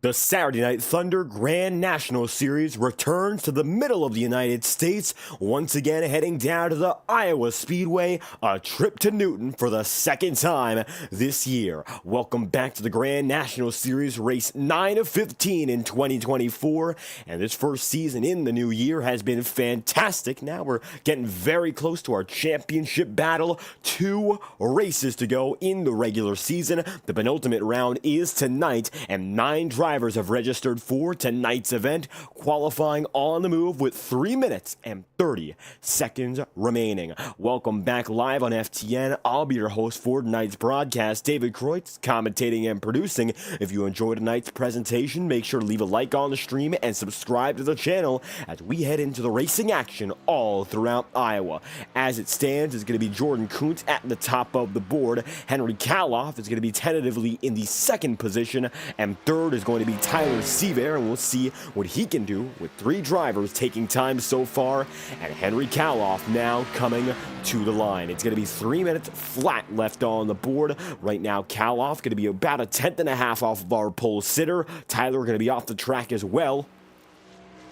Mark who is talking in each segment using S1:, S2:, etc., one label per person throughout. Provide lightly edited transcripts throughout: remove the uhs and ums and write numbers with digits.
S1: The Saturday Night Thunder Grand National Series returns to the middle of the United States, once again heading down to the Iowa Speedway, a trip to Newton for the second time this year. Welcome back to the Grand National Series, race 9 of 15 in 2024, and this first season in the new year has been fantastic. Now we're getting very close to our championship battle. 2 races to go in the regular season. The penultimate round is tonight, and 9 drivers have registered for tonight's event, qualifying on the move with 3 minutes and 30 seconds remaining. Welcome back live on FTN. I'll be your host for tonight's broadcast, David Kreutz, commentating and producing. If you enjoyed tonight's presentation, make sure to leave a like on the stream and subscribe to the channel as we head into the racing action all throughout Iowa. As it stands, it's going to be Jordan Kuntz at the top of the board. Henry Kaloff is going to be tentatively in the second position, and third is going to be Tyler Seaver, and we'll see what he can do with 3 drivers taking time so far, and Henry Kaloff now coming to the line. It's going to be 3 minutes flat left on the board. Right now, Kaloff going to be about a 10th.5 off of our pole sitter. Tyler going to be off the track as well.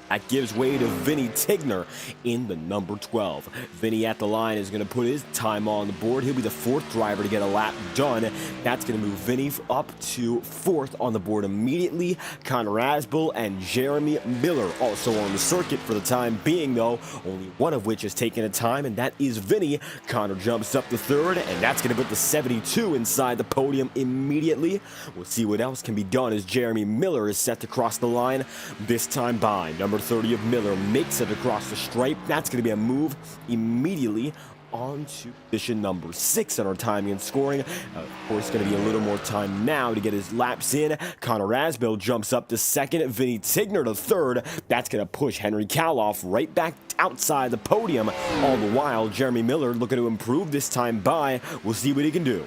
S1: That gives way to Vinny Tigner in the number 12. Vinny at the line is going to put his time on the board. He'll be the 4th driver to get a lap done. That's going to move Vinny up to 4th on the board immediately. Connor Asbel and Jeremy Miller also on the circuit for the time being, though, only one of which has taken a time, and that is Vinny. Connor jumps up to 3rd, and that's going to put the 72 inside the podium immediately. We'll see what else can be done as Jeremy Miller is set to cross the line, this time by number 30 of Miller makes it across the stripe. That's going to be a move immediately onto position number 6 on our timing and scoring. Of course, going to be a little more time now to get his laps in. Connor Asbel jumps up to 2nd. Vinny Tigner to 3rd. That's going to push Henry Kaloff right back outside the podium. All the while, Jeremy Miller looking to improve this time by. We'll see what he can do.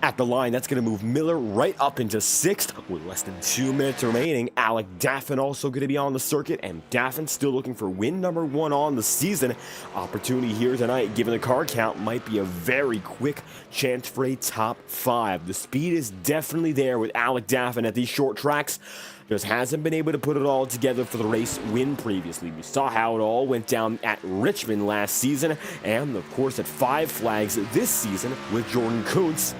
S1: At the line, that's going to move Miller right up into 6th with less than 2 minutes remaining. Alec Daffin also going to be on the circuit, and Daffin still looking for win number 1 on the season. Opportunity here tonight, given the car count, might be a very quick chance for a top 5. The speed is definitely there with Alec Daffin at these short tracks. Just hasn't been able to put it all together for the race win previously. We saw how it all went down at Richmond last season, and of course at 5 Flags this season with Jordan Kuntz.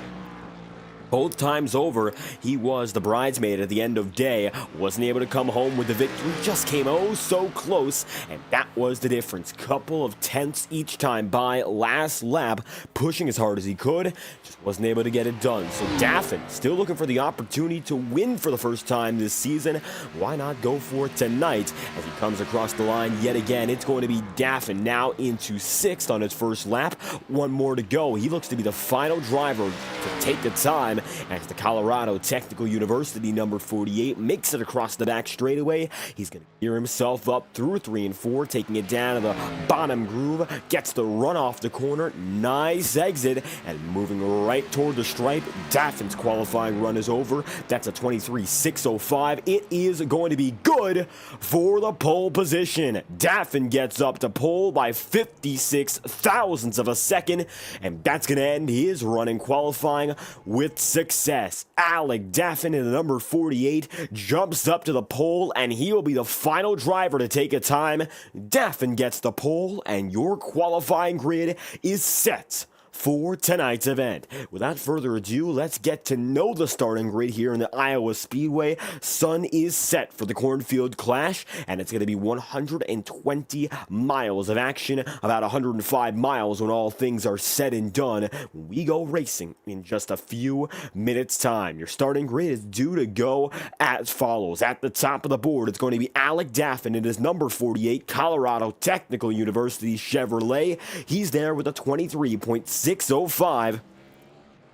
S1: Both times over, he was the bridesmaid at the end of day, wasn't able to come home with the victory, just came oh so close, and that was the difference. Couple of tenths each time by last lap, pushing as hard as he could, just wasn't able to get it done. So Daffin still looking for the opportunity to win for the first time this season. Why not go for it tonight as he comes across the line yet again? It's going to be Daffin now into 6th on his first lap. 1 more to go. He looks to be the final driver to take the time as the Colorado Technical University number 48 makes it across the back straightaway. He's going to gear himself up through 3 and 4, taking it down to the bottom groove, gets the run off the corner, nice exit, and moving right toward the stripe. Daffin's qualifying run is over. That's a 23.605. It is going to be good for the pole position. Daffin gets up to pole by 56 thousandths of a second, and that's going to end his run in qualifying with success. Alec Daffin in the number 48 jumps up to the pole, and he will be the final driver to take a time. Daffin gets the pole, and your qualifying grid is set for tonight's event. Without further ado, let's get to know the starting grid here in the Iowa Speedway. Sun is set for the Cornfield Clash, and it's going to be 120 miles of action, about 105 miles when all things are said and done. We go racing in just a few minutes' time. Your starting grid is due to go as follows. At the top of the board, it's going to be Alec Daffin in his number 48 Colorado Technical University Chevrolet. He's there with a 23.605.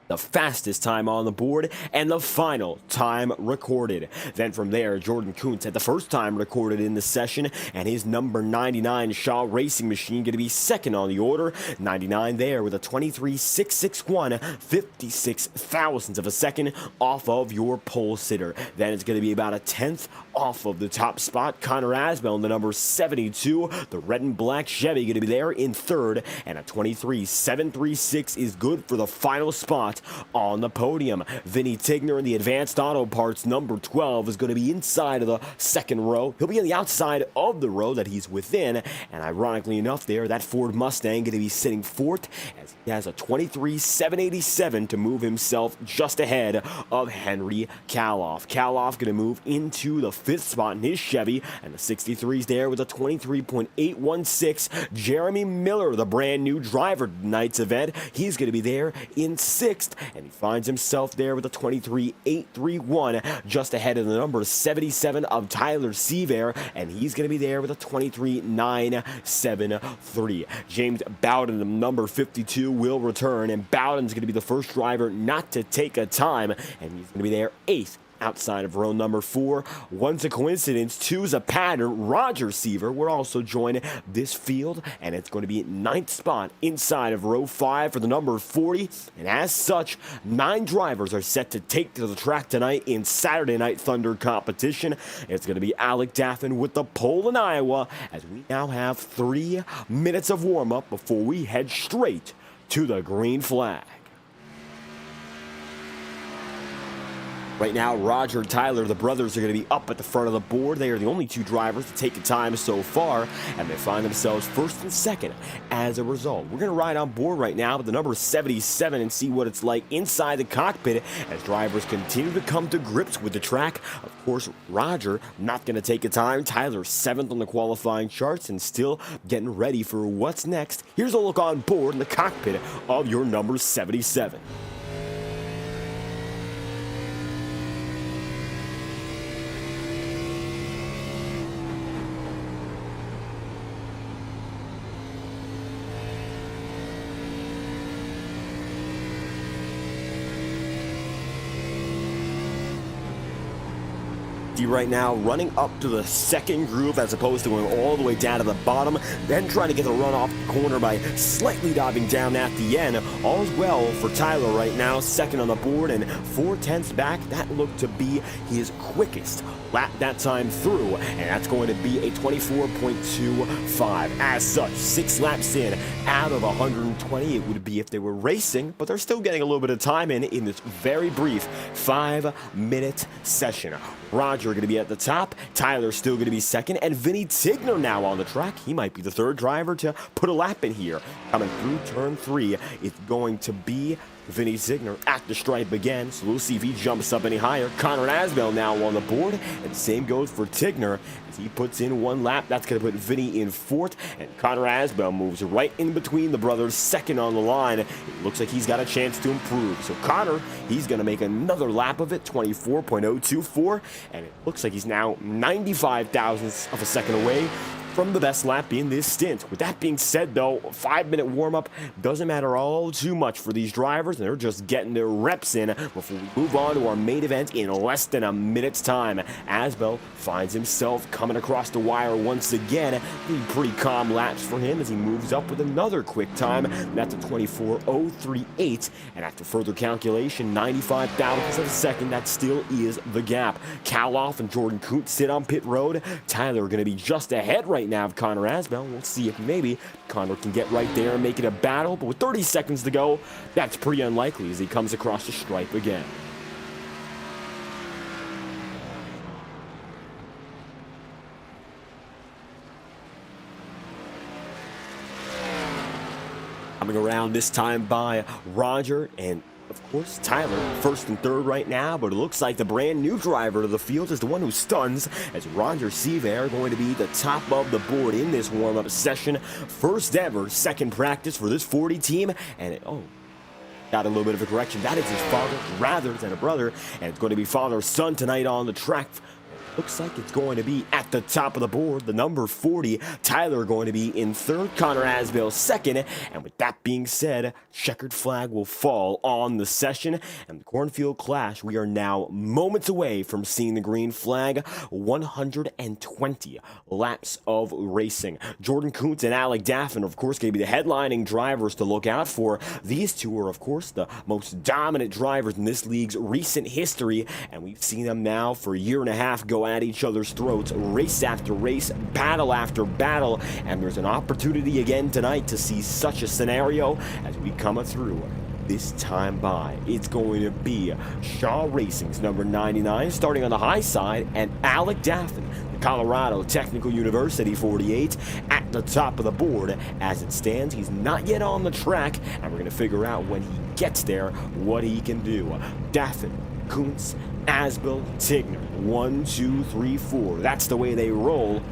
S1: The fastest time on the board, and the final time recorded. Then from there, Jordan Kuntz had the first time recorded in the session, and his number 99 Shaw Racing machine going to be second on the order. 99 there with a 23.661, 56 thousandths of a second off of your pole sitter. Then it's going to be about a 10th off of the top spot. Connor Asbell in the number 72. The red and black Chevy going to be there in third. And a 23.736 is good for the final spot on the podium. Vinny Tigner in the Advanced Auto Parts number 12 is going to be inside of the second row. He'll be on the outside of the row that he's within. And ironically enough there, that Ford Mustang going to be sitting fourth as he has a 23.787 to move himself just ahead of Henry Kaloff. Kaloff going to move into the fifth spot in his Chevy, and the 63's there with a 23.816. Jeremy Miller, the brand new driver tonight's event, he's going to be there in sixth, and he finds himself there with a 23.831, just ahead of the number 77 of Tyler Seaver, and he's going to be there with a 23.973. James Bowden, the number 52, will return, and Bowden's going to be the first driver not to take a time, and he's going to be there eighth outside of row number 4. One's a coincidence, two's a pattern. Roger Seaver will also join this field, and it's going to be ninth spot inside of row 5 for the number 40. And as such, 9 drivers are set to take to the track tonight in Saturday Night Thunder competition. It's going to be Alec Daffin with the pole in Iowa, as we now have 3 minutes of warm-up before we head straight to the green flag. Right now, Roger and Tyler, the brothers, are going to be up at the front of the board. They are the only 2 drivers to take a time so far, and they find themselves first and second as a result. We're going to ride on board right now with the number 77 and see what it's like inside the cockpit as drivers continue to come to grips with the track. Of course, Roger not going to take a time. Tyler 7th on the qualifying charts and still getting ready for what's next. Here's a look on board in the cockpit of your number 77. Right now, running up to the second groove as opposed to going all the way down to the bottom, then trying to get the run off the corner by slightly diving down at the end. All's well for Tyler right now, second on the board and 4/10 back. That looked to be his quickest lap that time through, and that's going to be a 24.25. As such, 6 laps in out of 120 it would be if they were racing, but they're still getting a little bit of time in this very brief 5-minute session. Roger going to be at the top, Tyler still going to be second, and Vinny Tigner now on the track. He might be the third driver to put a lap in here. Coming through turn 3, it's going to be Vinny Tigner at the stripe again, so we'll see if he jumps up any higher. Connor Asbell now on the board, and same goes for Tigner as he puts in 1 lap. That's going to put Vinny in 4th, and Connor Asbell moves right in between the brothers, second on the line. It looks like he's got a chance to improve. So Connor, he's going to make another lap of it, 24.024, and it looks like he's now 95 thousandths of a second away from the best lap in this stint. With that being said, though, a 5-minute warm-up doesn't matter all too much for these drivers, and they're just getting their reps in before we move on to our main event in less than a minute's time. Asbell finds himself coming across the wire once again. Pretty calm laps for him as he moves up with another quick time. That's a 24.038, and after further calculation, 95 thousandths of a second, that still is the gap. Kaloff and Jordan Kuntz sit on pit road. Tyler going to be just ahead right now of Connor Asbell. We'll see if maybe Connor can get right there and make it a battle, but with 30 seconds to go, that's pretty unlikely as he comes across the stripe again. Coming around this time by Roger and of course, Tyler, first and third right now, but it looks like the brand new driver of the field is the one who stuns, as Roger Seaver going to be the top of the board in this warm-up session. First ever second practice for this 40 team, and got a little bit of a correction. That is his father rather than a brother, and it's going to be father-son tonight on the track. Looks like it's going to be at the top of the board. The number 40, Tyler, going to be in third, Connor Asbell second. And with that being said, checkered flag will fall on the session. And the Cornfield Clash, we are now moments away from seeing the green flag. 120 laps of racing. Jordan Kuntz and Alec Daffin, of course, going to be the headlining drivers to look out for. These two are, of course, the most dominant drivers in this league's recent history. And we've seen them now for a year and a half go at each other's throats, race after race, battle after battle, and there's an opportunity again tonight to see such a scenario as we come through. This time by, it's going to be Shaw Racing's number 99 starting on the high side, and Alec Daffin, the Colorado Technical University 48, at the top of the board. As it stands, he's not yet on the track, and we're going to figure out when he gets there what he can do. Daffin, Kuntz, Asbel, Tigner, 1, 2, 3, 4. That's the way they roll.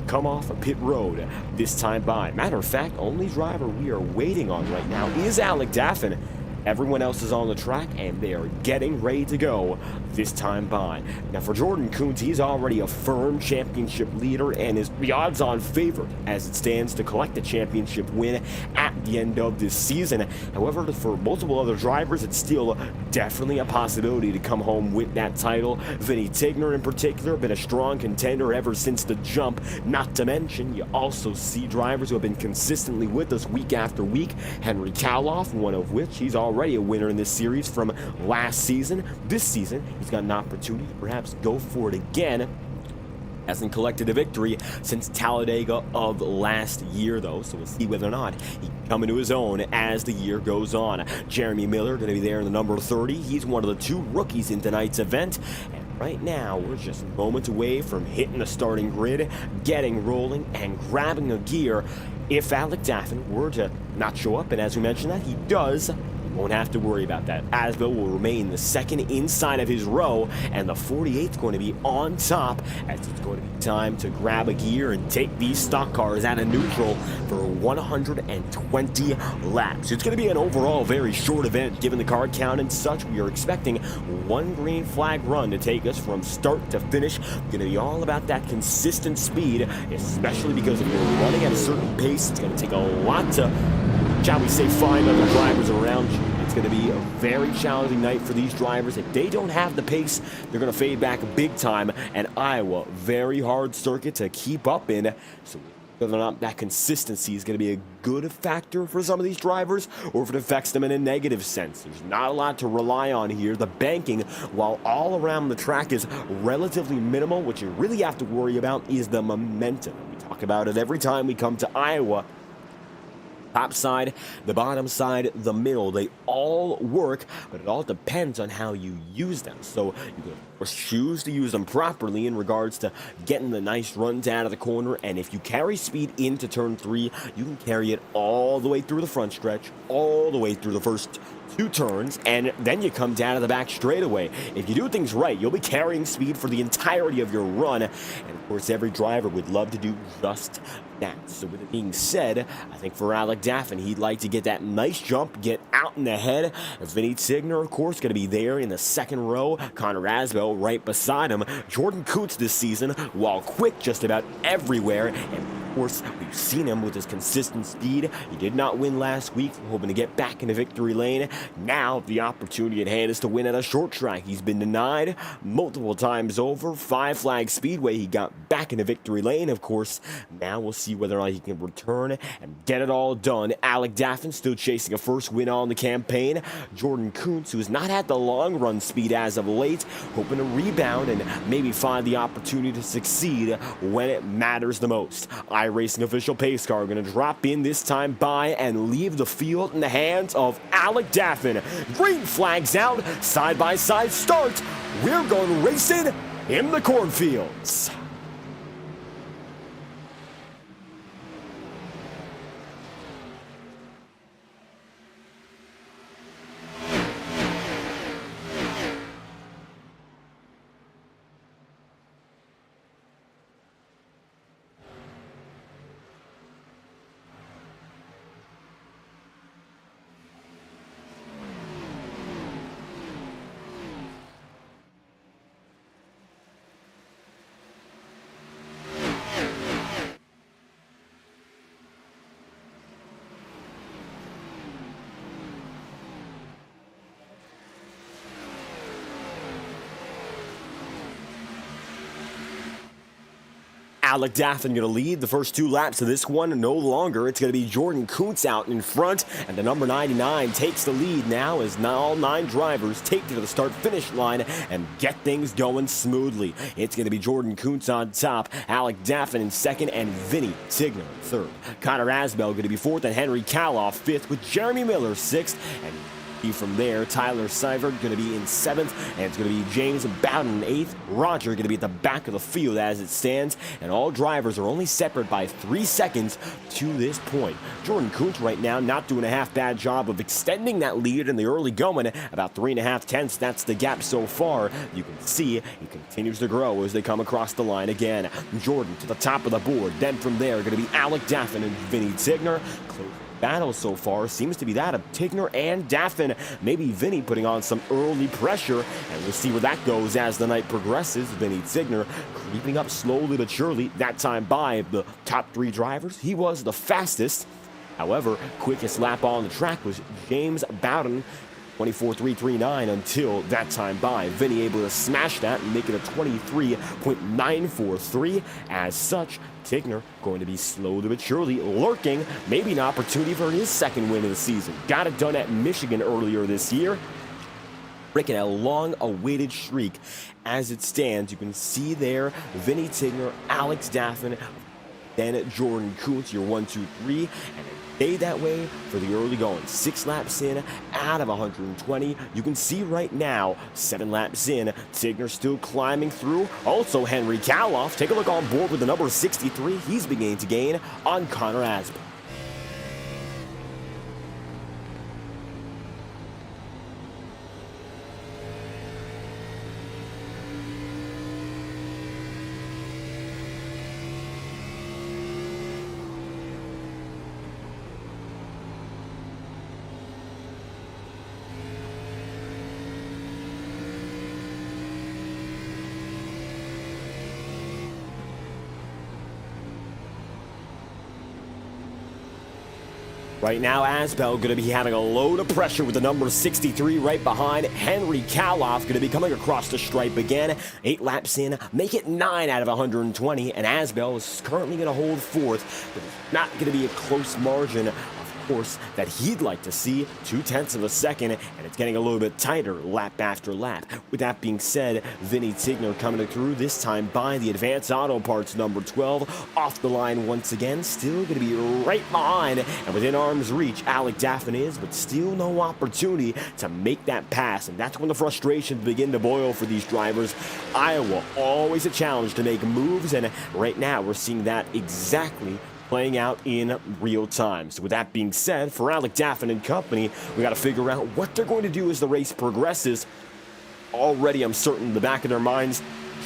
S1: Come off a pit road this time by. Matter of fact, only driver we are waiting on right now is Alec Daffin. Everyone else is on the track, and they are getting ready to go this time by. Now, for Jordan Kuntz, he's already a firm championship leader and is the odds-on favorite as it stands to collect a championship win at the end of this season. However, for multiple other drivers, it's still definitely a possibility to come home with that title. Vinny Tigner, in particular, been a strong contender ever since the jump. Not to mention, you also see drivers who have been consistently with us week after week. Henry Kaloff, one of which he's already a winner in this series from last season. This season, he's got an opportunity to perhaps go for it again. Hasn't collected a victory since Talladega of last year, though, so we'll see whether or not he can come into his own as the year goes on. Jeremy Miller going to be there in the number 30. He's one of the 2 rookies in tonight's event. And right now, we're just moments away from hitting the starting grid, getting rolling, and grabbing a gear. If Alec Daffin were to not show up, and as we mentioned that, he does, won't have to worry about that. Asbel will remain the second inside of his row, and the 48th going to be on top as it's going to be time to grab a gear and take these stock cars out of neutral for 120 laps. It's going to be an overall very short event given the car count and such. We are expecting 1 green flag run to take us from start to finish. Going to be all about that consistent speed, especially because if you're running at a certain pace, it's going to take a lot to, shall we say, find other drivers around you. It's going to be a very challenging night for these drivers. If they don't have the pace, they're going to fade back big time. And Iowa, very hard circuit to keep up in. So whether or not that consistency is going to be a good factor for some of these drivers, or if it affects them in a negative sense. There's not a lot to rely on here. The banking, while all around the track is relatively minimal, what you really have to worry about is the momentum. We talk about it every time we come to Iowa. Top side, the bottom side, the middle, they all work, but it all depends on how you use them. So you can, of course, choose to use them properly in regards to getting the nice runs out of the corner, and if you carry speed into turn 3, you can carry it all the way through the front stretch, all the way through the first 2 turns, and then you come down to the back straightaway. If you do things right, you'll be carrying speed for the entirety of your run, and of course every driver would love to do just that. So with it being said, I think for Alec Daffin, he'd like to get that nice jump, get out in the head. Vinny Tigner, of course, going to be there in the second row. Connor Asbel right beside him. Jordan Kuntz this season, while quick just about everywhere, and of course, we've seen him with his consistent speed. He did not win last week, hoping to get back into victory lane. Now, the opportunity at hand is to win at a short track. He's been denied multiple times over. 5 Flag Speedway, he got back into victory lane, of course. Now we'll see whether or not he can return and get it all done. Alec Daffin still chasing a first win on the campaign. Jordan Kuntz, who's not had the long run speed as of late, hoping to rebound and maybe find the opportunity to succeed when it matters the most. iRacing official pace car going to drop in this time by and leave the field in the hands of Alec Daffin. Green flags out, side-by-side start. We're going racing in the cornfields. Alec Daffin going to lead the first 2 laps of this one. No longer. It's going to be Jordan Kuntz out in front, and the number 99 takes the lead now as all 9 drivers take to the start-finish line and get things going smoothly. It's going to be Jordan Kuntz on top, Alec Daffin in second, and Vinny Tigner in third. Connor Asbell going to be fourth, and Henry Kaloff fifth, with Jeremy Miller sixth, and from there, Tyler Seifert going to be in 7th, and it's going to be James Bowden in 8th. Roger going to be at the back of the field as it stands, and all drivers are only separate by 3 seconds to this point. Jordan Kuntz right now not doing a half-bad job of extending that lead in the early going, about 3.5 tenths. That's the gap so far. You can see he continues to grow as they come across the line again. Jordan to the top of the board. Then from there, going to be Alec Daffin and Vinny Tigner. Close battle so far seems to be that of Tigner and Daffin. Maybe Vinny putting on some early pressure, and we'll see where that goes as the night progresses. Vinny Tigner creeping up slowly but surely. That time by the top 3 drivers, he was the fastest. However, quickest lap on the track was James Bowden, 24.339 until that time by. Vinny able to smash that and make it a 23.943. As such, Tigner going to be slowly but surely lurking, maybe an opportunity for his second win of the season. Got it done at Michigan earlier this year, breaking a long-awaited streak. As it stands, you can see there Vinny Tigner, Alex Daffin, then Jordan Kuntz, your 1, 2, 3, and stayed that way for the early going. 6 laps in out of 120. You can see right now, 7 laps in, Tigner still climbing through. Also, Henry Kaloff, take a look on board with the number 63. He's beginning to gain on Connor Asbell. Right now, Asbell going to be having a load of pressure with the number 63 right behind. Henry Kaloff going to be coming across the stripe again. 8 laps in, make it 9 out of 120, and Asbell is currently going to hold 4th, but it's not going to be a close margin, of course, that he'd like to see. 0.2 of a second, and it's getting a little bit tighter lap after lap. With that being said, Vinny Tigner coming through this time by the Advanced Auto Parts number 12. Off the line once again, still going to be right behind and within arm's reach. Alec Daffin is, but still no opportunity to make that pass, and that's when the frustrations begin to boil for these drivers. Iowa, always a challenge to make moves, and right now we're seeing that exactly playing out in real time. So with that being said, for Alec Daffin and company, we got to figure out what they're going to do as the race progresses. Already, I'm certain in the back of their minds,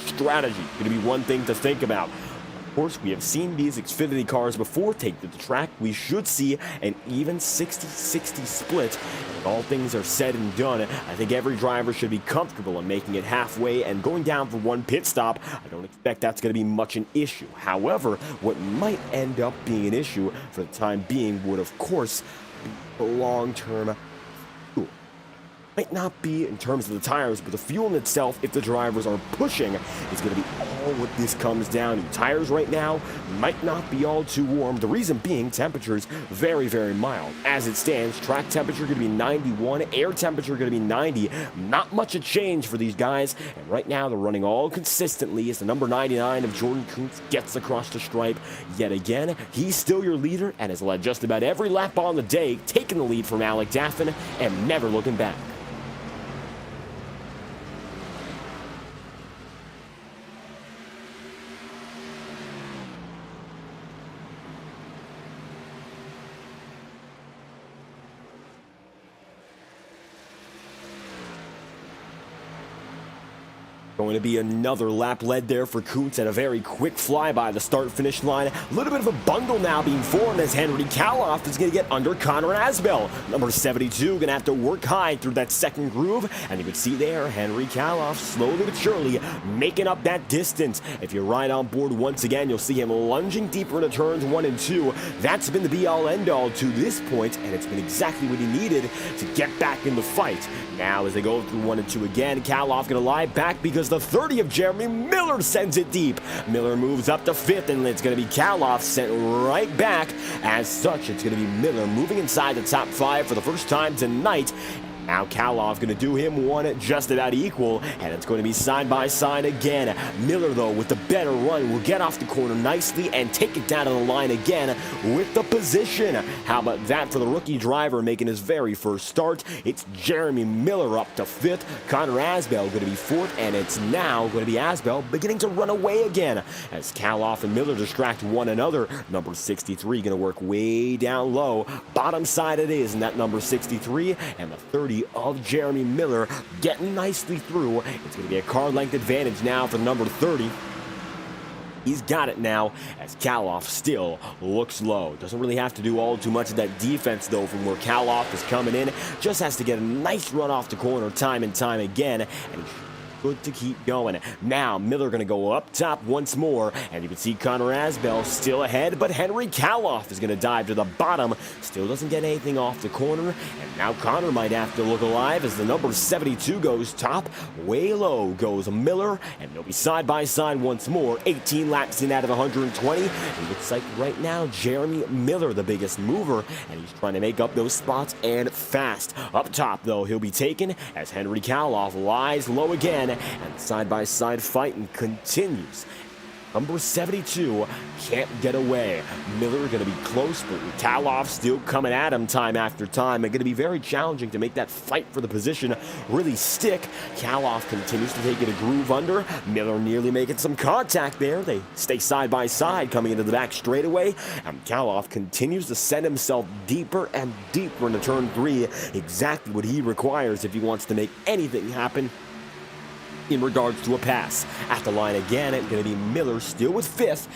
S1: strategy going to be one thing to think about. Of course, we have seen these Xfinity cars before take to the track. We should see an even 60-60 split. When all things are said and done, I think every driver should be comfortable in making it halfway and going down for one pit stop. I don't expect that's going to be much an issue. However, what might end up being an issue for the time being would, of course, be the long-term fuel. Might not be in terms of the tires, but the fuel in itself, if the drivers are pushing, is going to be all what this comes down to. Tires right now might not be all too warm. The reason being, temperatures very, very mild. As it stands, track temperature going to be 91, air temperature going to be 90. Not much a change for these guys, and right now they're running all consistently as the number 99 of Jordan Kuntz gets across the stripe yet again. He's still your leader and has led just about every lap on the day, taking the lead from Alec Daffin and never looking back. Going to be another lap led there for Kuntz and a very quick fly by the start-finish line. A little bit of a bundle now being formed as Henry Kaloff is going to get under Connor Asbell. Number 72 going to have to work high through that second groove. And you can see there, Henry Kaloff slowly but surely making up that distance. If you're right on board once again, you'll see him lunging deeper into turns 1 and 2. That's been the be-all, end-all to this point, and it's been exactly what he needed to get back in the fight. Now, as they go through 1 and 2 again, Kaloff going to lie back because the 30 of Jeremy Miller sends it deep. Miller moves up to 5th, and it's going to be Kaloff sent right back. As such, it's going to be Miller moving inside the top 5 for the first time tonight. Now Kaloff going to do him one just about equal, and it's going to be side by side again. Miller, though, with the better run, will get off the corner nicely and take it down to the line again with the position. How about that for the rookie driver making his very first start? It's Jeremy Miller up to 5th. Connor Asbell going to be 4th, and it's now going to be Asbell beginning to run away again as Kaloff and Miller distract one another. Number 63 going to work way down low. Bottom side it is, and that number 63 and the 30 of Jeremy Miller getting nicely through. It's going to be a car length advantage now for number 30. He's got it now as Kaloff still looks low. Doesn't really have to do all too much of that defense, though, from where Kaloff is coming in. Just has to get a nice run off the corner time and time again, and good to keep going. Now Miller going to go up top once more, and you can see Connor Asbell still ahead, but Henry Kaloff is going to dive to the bottom. Still doesn't get anything off the corner, and now Connor might have to look alive as the number 72 goes top. Way low goes Miller, and they'll be side by side once more. 18 laps in out of 120. It looks like right now Jeremy Miller the biggest mover, and he's trying to make up those spots and fast. Up top, though, he'll be taken as Henry Kaloff lies low again, and side-by-side fighting continues. Number 72 can't get away. Miller going to be close, but Kaloff still coming at him time after time. It's going to be very challenging to make that fight for the position really stick. Kaloff continues to take it a groove under. Miller nearly making some contact there. They stay side by side coming into the back straightaway, and Kaloff continues to send himself deeper and deeper into turn 3. Exactly what he requires if he wants to make anything happen in regards to a pass. At the line again, it's going to be Miller still with 5th.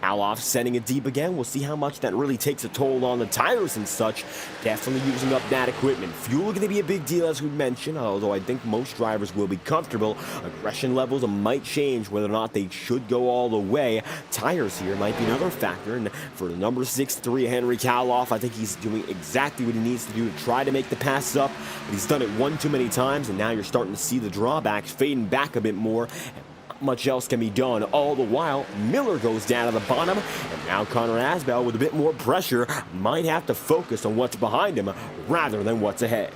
S1: Kaloff sending it deep again. We'll see how much that really takes a toll on the tires and such. Definitely using up that equipment. Fuel going to be a big deal, as we mentioned, although I think most drivers will be comfortable. Aggression levels might change whether or not they should go all the way. Tires here might be another factor, and for the number 6'3", Henry Kaloff, I think he's doing exactly what he needs to do to try to make the pass up, but he's done it one too many times, and now you're starting to see the drawbacks fading back a bit more. Much else can be done. All the while, Miller goes down to the bottom, and now Connor Asbell with a bit more pressure might have to focus on what's behind him rather than what's ahead.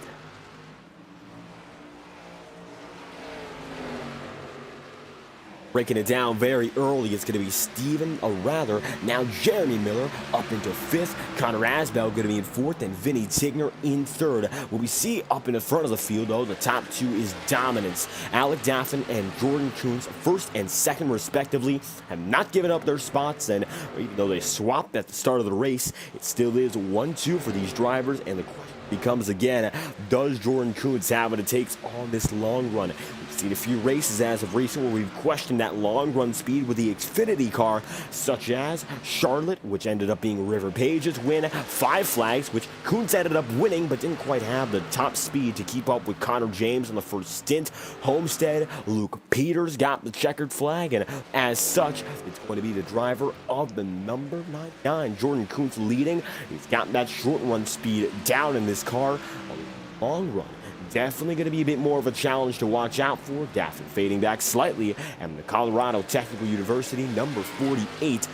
S1: Breaking it down very early, it's going to be now Jeremy Miller up into 5th. Connor Asbell going to be in 4th, and Vinny Tigner in 3rd. What we see up in the front of the field, though, the top 2 is dominance. Alec Daffin and Jordan Coons, 1st and 2nd respectively, have not given up their spots, and even though they swapped at the start of the race, it still is 1-2 for these drivers, and the question becomes again, does Jordan Coons have what it takes on this long run? We've seen a few races as of recent where we've questioned that long run speed with the Xfinity car, such as Charlotte, which ended up being River Page's win, 5 Flags, which Coons ended up winning but didn't quite have the top speed to keep up with Connor James on the first stint. Homestead, Luke Peters got the checkered flag, and as such, it's going to be the driver of the number 99, Jordan Coons, leading. He's got that short run speed down in this car on the long run. Definitely going to be a bit more of a challenge to watch out for. Daffin fading back slightly, and the Colorado Technical University, number 48,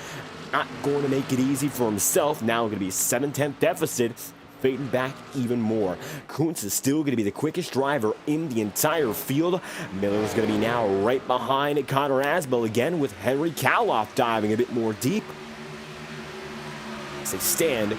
S1: not going to make it easy for himself. Now going to be a 7/10 deficit, fading back even more. Kuntz is still going to be the quickest driver in the entire field. Miller is going to be now right behind Connor Asbell again, with Henry Kaloff diving a bit more deep. As they stand,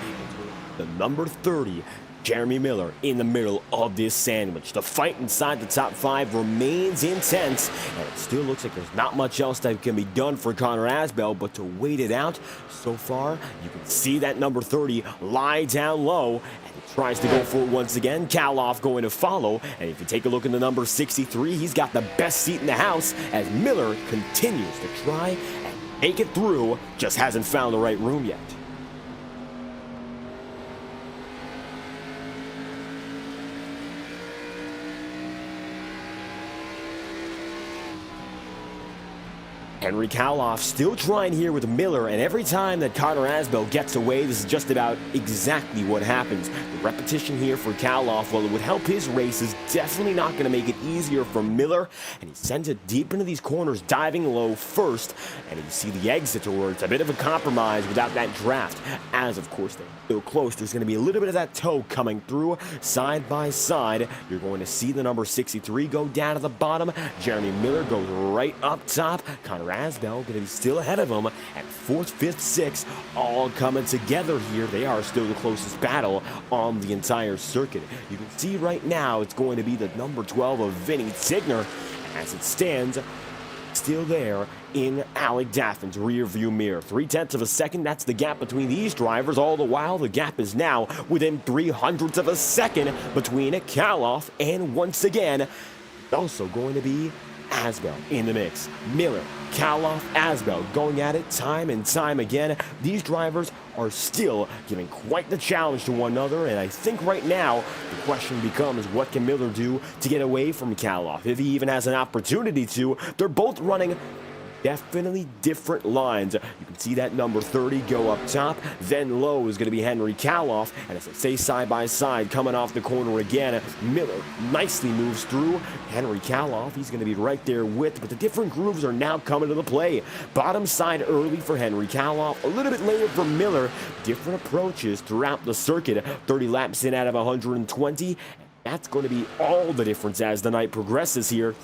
S1: the number 30, Jeremy Miller, in the middle of this sandwich. The fight inside the top 5 remains intense, and it still looks like there's not much else that can be done for Connor Asbell but to wait it out. So far, you can see that number 30 lie down low, and he tries to go for it once again. Kaloff going to follow, and if you take a look at the number 63, he's got the best seat in the house as Miller continues to try and make it through, just hasn't found the right room yet. Henry Kaloff still trying here with Miller, and every time that Connor Asbell gets away, this is just about exactly what happens. The repetition here for Kaloff, while it would help his race, is definitely not going to make it easier for Miller, and he sends it deep into these corners, diving low first, and you see the exit towards a bit of a compromise without that draft, as of course they're still close. There's going to be a little bit of that toe coming through side by side. You're going to see the number 63 go down to the bottom. Jeremy Miller goes right up top. Connor Asbell going to be still ahead of him at 4th, 5th, 6th, all coming together here. They are still the closest battle on the entire circuit. You can see right now it's going to be the number 12 of Vinny Tigner as it stands still there in Alec Daffin's rear view mirror. 0.3 of a second, that's the gap between these drivers. All the while, the gap is now within 0.03 of a second between Kaloff and, once again, also going to be Asbell in the mix. Miller, Kaloff, Asbell going at it time and time again. These drivers are still giving quite the challenge to one another, and I think right now the question becomes, what can Miller do to get away from Kaloff? If he even has an opportunity to. They're both running definitely different lines. You can see that number 30 go up top. Then low is going to be Henry Kaloff. And as I say, side by side, coming off the corner again, Miller nicely moves through. Henry Kaloff, he's going to be right there with, but the different grooves are now coming to the play. Bottom side early for Henry Kaloff, a little bit later for Miller. Different approaches throughout the circuit. 30 laps in out of 120. That's going to be all the difference as the night progresses here.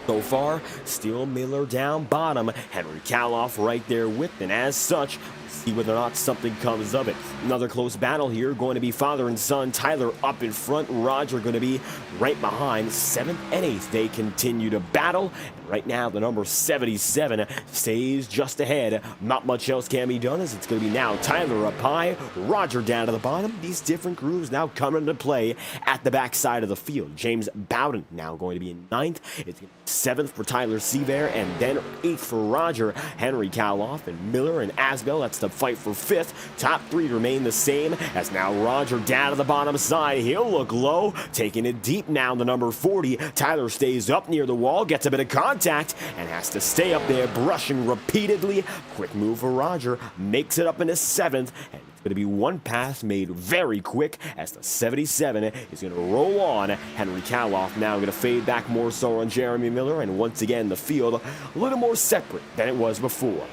S1: So far, still Miller down bottom, Henry Kaloff right there with, and as such, see whether or not something comes of it. Another close battle here, going to be father and son. Tyler up in front, Roger going to be right behind. 7th and 8th, they continue to battle. And right now, the number 77 stays just ahead. Not much else can be done, as it's going to be now Tyler up high, Roger down to the bottom. These different grooves now coming into play at the backside of the field. James Bowden now going to be in 9th. It's 7th for Tyler Seaver, and then 8th for Roger. Henry Kaloff and Miller and Asbell, that's the fight for 5th. Top 3 remain the same, as now Roger down to the bottom side. He'll look low, taking it deep now to number 40. Tyler stays up near the wall, gets a bit of contact, and has to stay up there, brushing repeatedly. Quick move for Roger, makes it up into 7th, and it's going to be one pass made very quick, as the 77 is going to roll on. Henry Kaloff now going to fade back more so on Jeremy Miller, and once again the field a little more separate than it was before.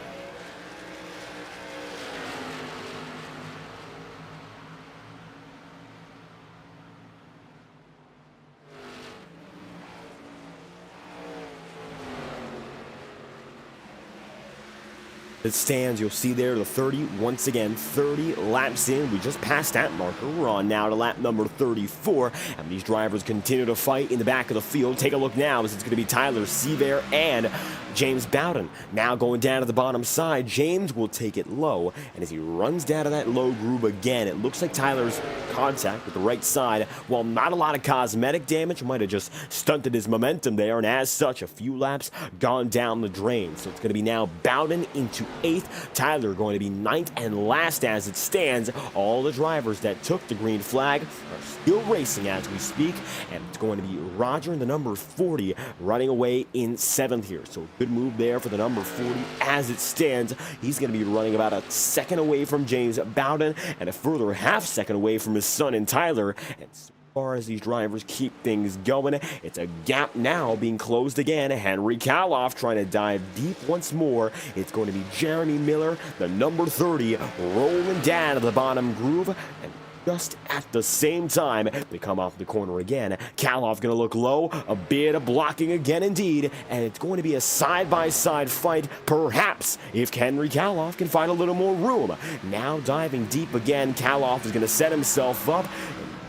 S1: It stands, you'll see there the 30, once again 30 laps in. We just passed that marker. We're on now to lap number 34, and these drivers continue to fight in the back of the field. Take a look now, as it's going to be Tyler Seaver and James Bowden now going down to the bottom side. James will take it low, and as he runs down to that low groove again, it looks like Tyler's contact with the right side, while not a lot of cosmetic damage, might have just stunted his momentum there, and as such, a few laps gone down the drain. So it's going to be now Bowden into 8th, Tyler going to be 9th and last as it stands. All the drivers that took the green flag are still racing as we speak, and it's going to be Roger and the number 40 running away in 7th here. So good move there for the number 40 as it stands. He's going to be running about a second away from James Bowden and a further half second away from his son and Tyler. And so far as these drivers keep things going, it's a gap now being closed again. Henry Kaloff trying to dive deep once more. It's going to be Jeremy Miller, the number 30, rolling down to the bottom groove, and just at the same time, they come off the corner again. Kaloff going to look low, a bit of blocking again indeed, and it's going to be a side-by-side fight, perhaps, if Henry Kaloff can find a little more room. Now diving deep again, Kaloff is going to set himself up.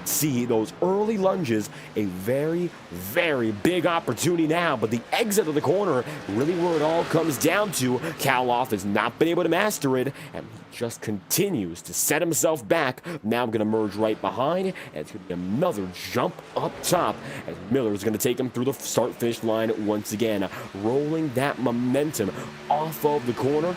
S1: See those early lunges, a very, very big opportunity now, but the exit of the corner, really where it all comes down to. Kaloff has not been able to master it, and he just continues to set himself back. Now I'm going to merge right behind, and it's going to be another jump up top, as Miller is going to take him through the start-finish line once again, rolling that momentum off of the corner.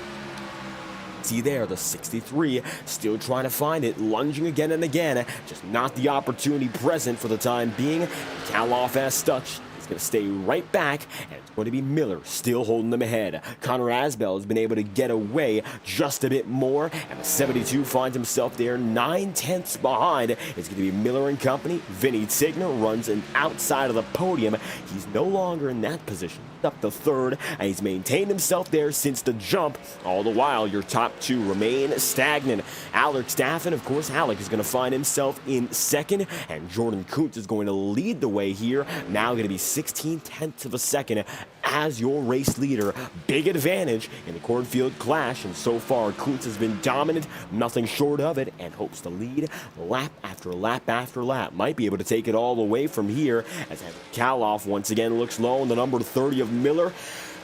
S1: See there, the 63 still trying to find it, lunging again and again, just not the opportunity present for the time being. Kaloff as such is going to stay right back, and it's going to be Miller still holding them ahead. Connor Asbell has been able to get away just a bit more, and the 72 finds himself there 9/10 behind. It's going to be Miller and company. Vinny Tigner runs an outside of the podium. He's no longer in that position. Up to third, and he's maintained himself there since the jump. All the while, your top two remain stagnant. Alec Staffen, of course, Alec is going to find himself in second, and Jordan Kuntz is going to lead the way here. Now going to be 16/10 of a second as your race leader. Big advantage in the Cornfield Clash, and so far Kuntz has been dominant, nothing short of it, and hopes to lead lap after lap after lap. Might be able to take it all away from here as Kaloff once again looks low on the number 30 of Miller.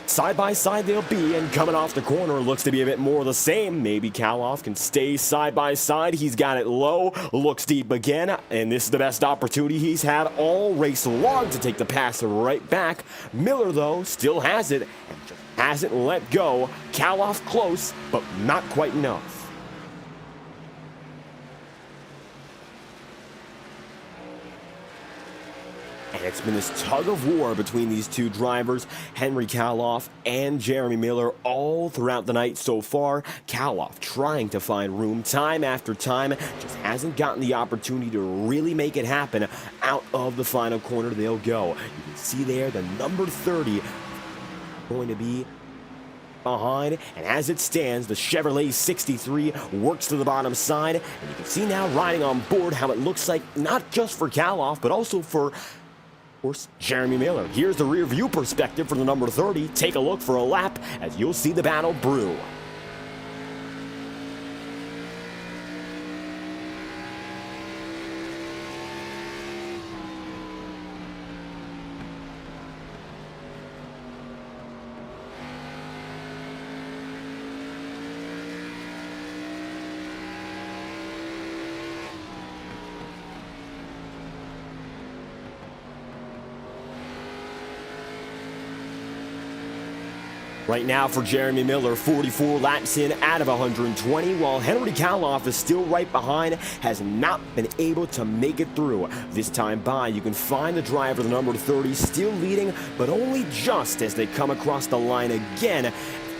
S1: Side by side they'll be, and coming off the corner looks to be a bit more of the same. Maybe Kaloff can stay side by side. He's got it low, looks deep again, and this is the best opportunity he's had all race long to take the pass right back. Miller, though, still has it and just hasn't let go. Kaloff close, but not quite enough. And it's been this tug of war between these two drivers, Henry Kaloff and Jeremy Miller, all throughout the night so far. Kaloff trying to find room time after time, just hasn't gotten the opportunity to really make it happen. Out of the final corner they'll go. You can see there the number 30 going to be behind, and as it stands, the Chevrolet 63 works to the bottom side, and you can see now riding on board how it looks like not just for Kaloff, but also for course, Jeremy Miller. Here's the rear view perspective for the number 30. Take a look for a lap as you'll see the battle brew. Right now for Jeremy Miller, 44 laps in out of 120, while Henry Kaloff is still right behind, has not been able to make it through. This time by, you can find the driver, the number 30, still leading, but only just as they come across the line again. Of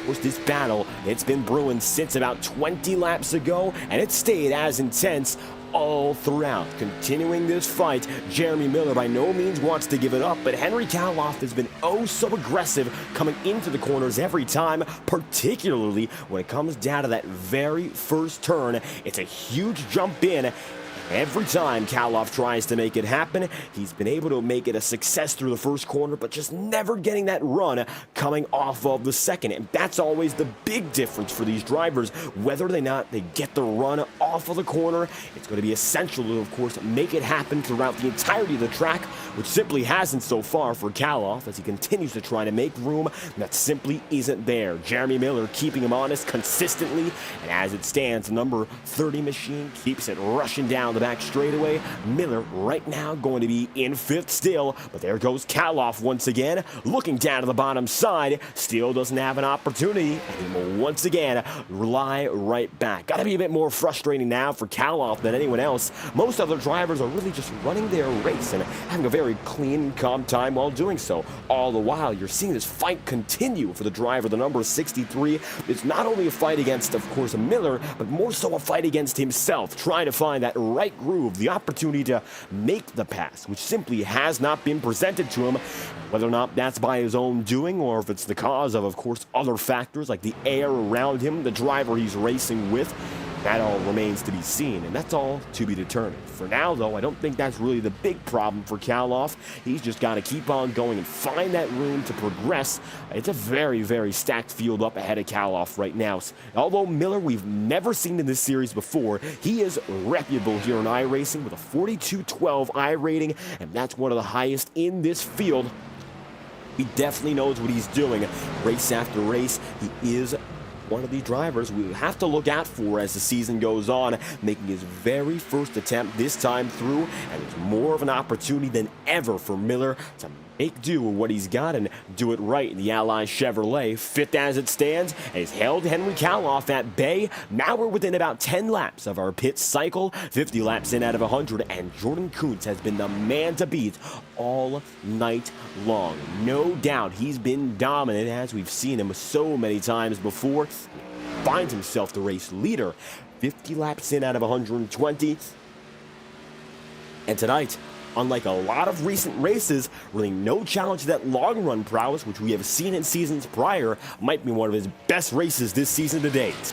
S1: course, this battle, it's been brewing since about 20 laps ago, and it stayed as intense all throughout. Continuing this fight, Jeremy Miller by no means wants to give it up, but Henry Kaloff has been oh so aggressive coming into the corners every time, particularly when it comes down to that very first turn. It's a huge jump in. Every time Kaloff tries to make it happen, he's been able to make it a success through the first corner, but just never getting that run coming off of the second. And that's always the big difference for these drivers. Whether or not they get the run off of the corner, it's going to be essential to, of course, make it happen throughout the entirety of the track, which simply hasn't so far for Kaloff as he continues to try to make room that simply isn't there. Jeremy Miller keeping him honest consistently, and as it stands, the number 30 machine keeps it rushing down the back straightaway. Miller right now going to be in fifth still, but there goes Kaloff once again, looking down to the bottom side, still doesn't have an opportunity, and he will once again rely right back. Gotta be a bit more frustrating now for Kaloff than anyone else. Most other drivers are really just running their race and having a very clean and calm time while doing so. All the while, you're seeing this fight continue for the driver, the number 63. It's not only a fight against, of course, Miller, but more so a fight against himself, trying to find that right groove, the opportunity to make the pass, which simply has not been presented to him. Whether or not that's by his own doing or if it's the cause of course, other factors like the air around him, the driver he's racing with, that all remains to be seen, and that's all to be determined. For now, though, I don't think that's really the big problem for Kaloff. He's just got to keep on going and find that room to progress. It's a very, very stacked field up ahead of Kaloff right now. Although Miller, we've never seen in this series before, he is reputable here in iRacing with a 42-12 I rating, and that's one of the highest in this field. He definitely knows what he's doing. Race after race, he is one of the drivers we have to look out for as the season goes on, making his very first attempt this time through, and it's more of an opportunity than ever for Miller to make do with what he's got and do it right. The Ally Chevrolet, fifth as it stands, has held Henry Caloff at bay. Now we're within about 10 laps of our pit cycle, 50 laps in out of 100, and Jordan Kuntz has been the man to beat all night long. No doubt he's been dominant, as we've seen him so many times before. He finds himself the race leader, 50 laps in out of 120. And tonight, unlike a lot of recent races, really no challenge to that long-run prowess, which we have seen in seasons prior, might be one of his best races this season to date.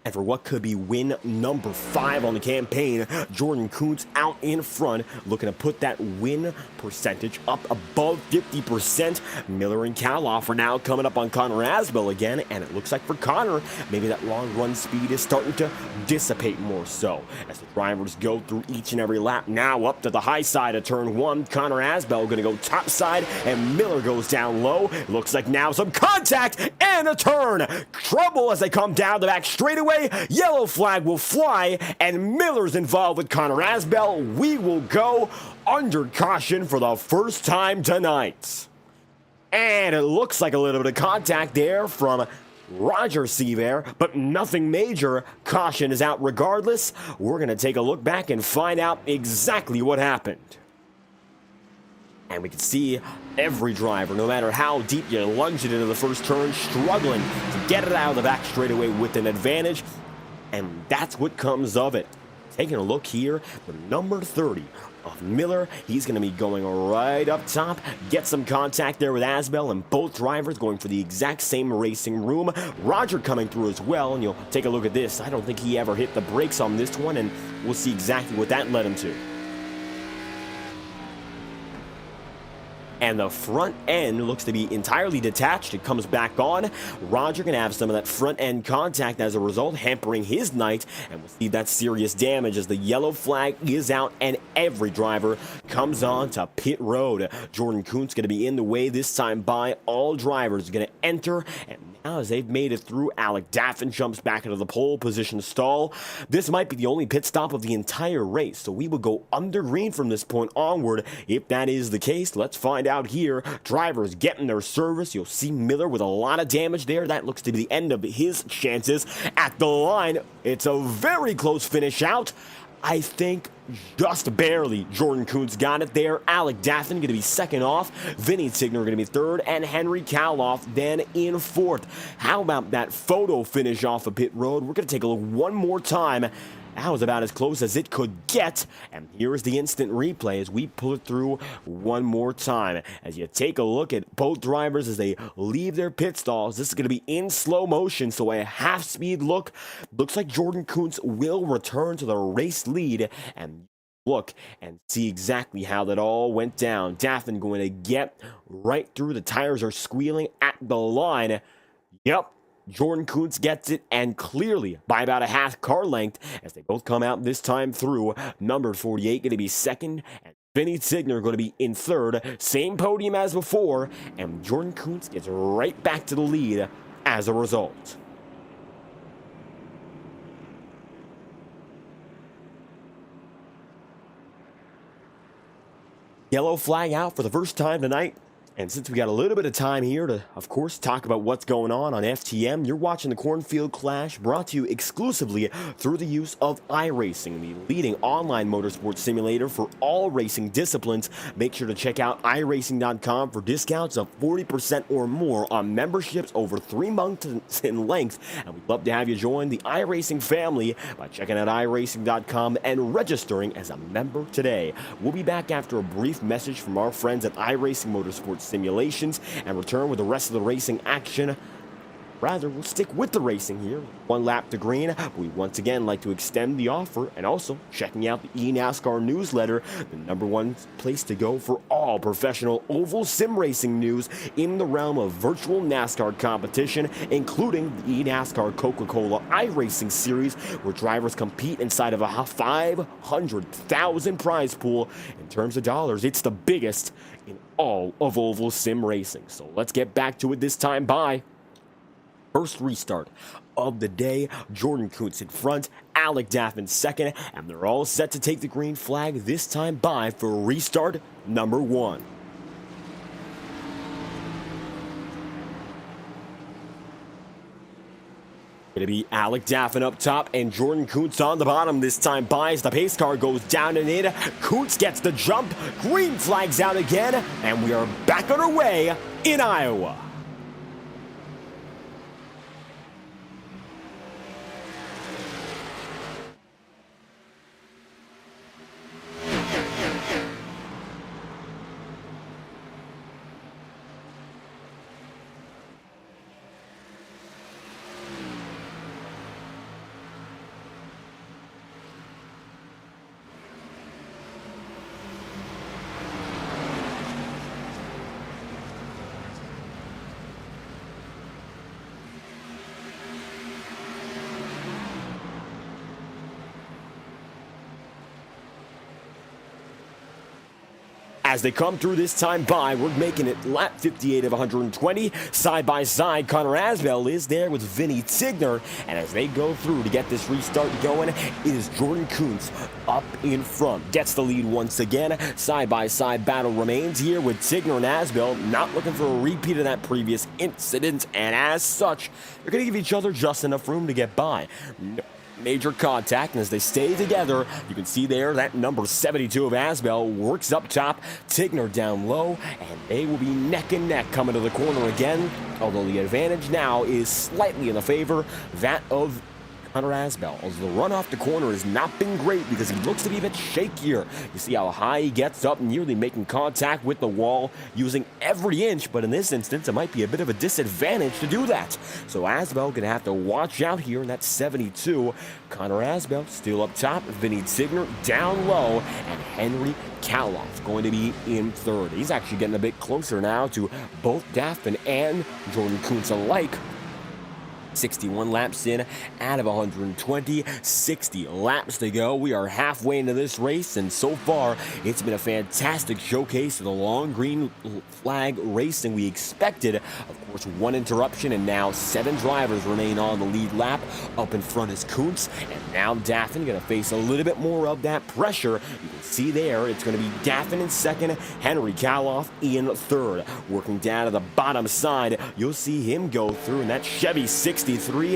S1: And for what could be win number 5 on the campaign, Jordan Kuntz out in front, looking to put that win percentage up above 50%. Miller and Caloff are now coming up on Connor Asbell again, and it looks like for Connor, maybe that long run speed is starting to dissipate more so. As the drivers go through each and every lap, now up to the high side of turn 1, Connor Asbell going to go top side, and Miller goes down low. It looks like now some contact and a turn. Trouble as they come down the back straightaway. Yellow flag will fly, and Miller's involved with Connor Asbell. We will go under caution for the first time tonight. And it looks like a little bit of contact there from Roger Seaver, but nothing major. Caution is out regardless. We're going to take a look back and find out exactly what happened. And we can see every driver, no matter how deep you lunge it into the first turn, struggling to get it out of the back straightaway with an advantage. And that's what comes of it. Taking a look here, the number 30 of Miller, he's going to be going right up top. Get some contact there with Asbell, and both drivers going for the exact same racing room. Roger coming through as well, and you'll take a look at this. I don't think he ever hit the brakes on this one, and we'll see exactly what that led him to. And the front end looks to be entirely detached. It comes back on. Roger can have some of that front end contact as a result, hampering his night, and we'll see that serious damage as the yellow flag is out and every driver comes on to pit road. Jordan Kuntz going to be in the way this time by all drivers. Going to enter, and now as they've made it through, Alec Daffin jumps back into the pole position stall. This might be the only pit stop of the entire race, so we will go under green from this point onward. If that is the case, let's find out here. Drivers getting their service. You'll see Miller with a lot of damage there. That looks to be the end of his chances at the line. It's a very close finish out. I think just barely Jordan Kuntz got it there. Alec Daffin going to be second off. Vinny Tigner going to be third. And Henry Caloff then in fourth. How about that photo finish off of pit road? We're going to take a look one more time. That was about as close as it could get. And here is the instant replay as we pull it through one more time. As you take a look at both drivers as they leave their pit stalls, this is going to be in slow motion, so a half-speed look. Looks like Jordan Kuntz will return to the race lead, and look and see exactly how that all went down. Daffin going to get right through. The tires are squealing at the line. Yep. Jordan Kuntz gets it, and clearly by about a half car length, as they both come out this time through. Number 48 going to be second, and Vinny Tigner going to be in third. Same podium as before, and Jordan Kuntz gets right back to the lead as a result. Yellow flag out for the first time tonight. And since we got a little bit of time here to, of course, talk about what's going on FTN, you're watching the Cornfield Clash, brought to you exclusively through the use of iRacing, the leading online motorsport simulator for all racing disciplines. Make sure to check out iRacing.com for discounts of 40% or more on memberships over 3 months in length. And we'd love to have you join the iRacing family by checking out iRacing.com and registering as a member today. We'll be back after a brief message from our friends at iRacing Motorsport Simulations and return with the rest of the racing action. Rather, we'll stick with the racing here. One lap to green. We once again like to extend the offer, and also checking out the NASCAR newsletter, the #1 place to go for all professional oval sim racing news in the realm of virtual NASCAR competition, including the NASCAR Coca-Cola iRacing series, where drivers compete inside of a $500,000 prize pool. In terms of dollars, it's the biggest in all of oval sim racing. So let's get back to it this time by first restart of the day. Jordan Kuntz in front, Alec Daffin second, and they're all set to take the green flag this time by for restart number 1. Gonna be Alec Daffin up top and Jordan Kuntz on the bottom this time by as the pace car goes down and in. Kuntz gets the jump, green flags out again, and we are back on our way in Iowa. As they come through this time by, we're making it lap 58 of 120. Side by side, Connor Asbell is there with Vinny Tigner. And as they go through to get this restart going, it is Jordan Kuntz up in front. Gets the lead once again. Side by side battle remains here with Tigner and Asbell. Not looking for a repeat of that previous incident. And as such, they're going to give each other just enough room to get by. Major contact, and as they stay together, you can see there that number 72 of Asbell works up top, Tigner down low, and they will be neck and neck coming to the corner again, although the advantage now is slightly in the favor that of Connor Asbell. As the run off the corner has not been great because he looks to be a bit shakier. You see how high he gets up, nearly making contact with the wall, using every inch, but in this instance, it might be a bit of a disadvantage to do that. So Asbell gonna have to watch out here in that 72. Connor Asbell still up top, Vinny Tigner down low, and Henry Kaloff going to be in third. He's actually getting a bit closer now to both Daffin and Jordan Kuntz alike. 61 laps in out of 120, 60 laps to go. We are halfway into this race, and so far, it's been a fantastic showcase of the long green flag racing we expected. Of course, one interruption, and now 7 drivers remain on the lead lap. Up in front is Kuntz, and now Daffin going to face a little bit more of that pressure. You can see there, it's going to be Daffin in second, Henry Kaloff in third. Working down to the bottom side, you'll see him go through in that Chevy 63,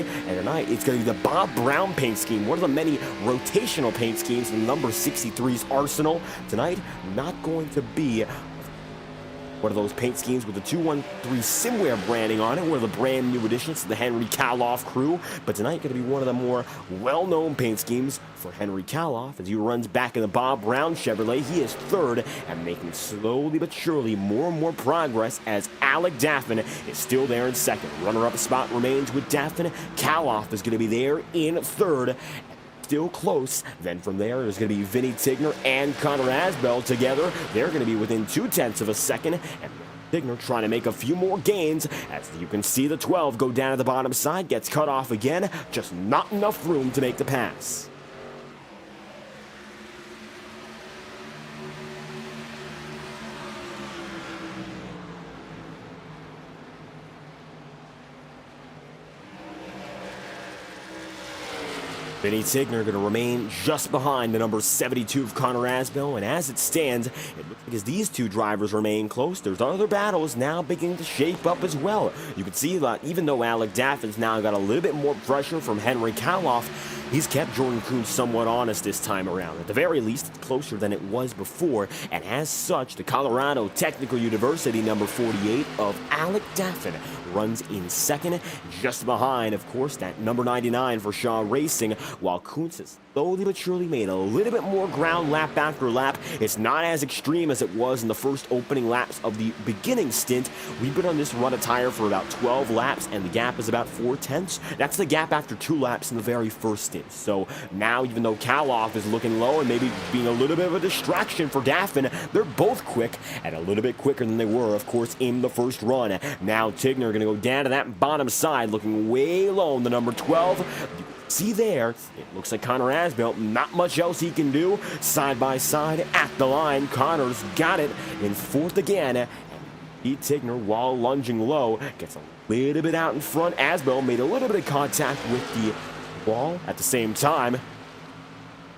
S1: and tonight it's going to be the Bob Brown paint scheme, one of the many rotational paint schemes in number 63's arsenal. Tonight, not going to be one of those paint schemes with the 213 Simware branding on it, one of the brand new additions to the Henry Kaloff crew, but tonight going to be one of the more well-known paint schemes for Henry Kaloff as he runs back in the Bob Brown Chevrolet. He is third and making slowly but surely more and more progress as Alec Daffin is still there in second. Runner-up spot remains with Daffin. Kaloff is going to be there in third. Still close. Then from there, there's going to be Vinny Tigner and Connor Asbell together. They're going to be within 0.2 of a second. And Tigner trying to make a few more gains. As you can see, the 12 go down to the bottom side, gets cut off again. Just not enough room to make the pass. Vinny Tigner going to remain just behind the number 72 of Connor Asbell, and as it stands, it looks like as these two drivers remain close, there's other battles now beginning to shape up as well. You can see that even though Alec Daffin's now got a little bit more pressure from Henry Kaloff, he's kept Jordan Kuntz somewhat honest this time around. At the very least, it's closer than it was before, and as such, the Colorado Technical University number 48 of Alec Daffin runs in second, just behind, of course, that number 99 for Shaw Racing, while Kuntz has slowly but surely made a little bit more ground lap after lap. It's not as extreme as it was in the first opening laps of the beginning stint. We've been on this run of tire for about 12 laps, and the gap is about 0.4. That's the gap after 2 laps in the very first stint. So now, even though Kaloff is looking low and maybe being a little bit of a distraction for Daffin, they're both quick and a little bit quicker than they were, of course, in the first run. Now Tigner going to go down to that bottom side, looking way low in the number 12. You can see there, it looks like Connor Asbell, not much else he can do. Side by side at the line, Connor's got it in fourth again. And Pete Tigner, while lunging low, gets a little bit out in front. Asbell made a little bit of contact with the wall. At the same time,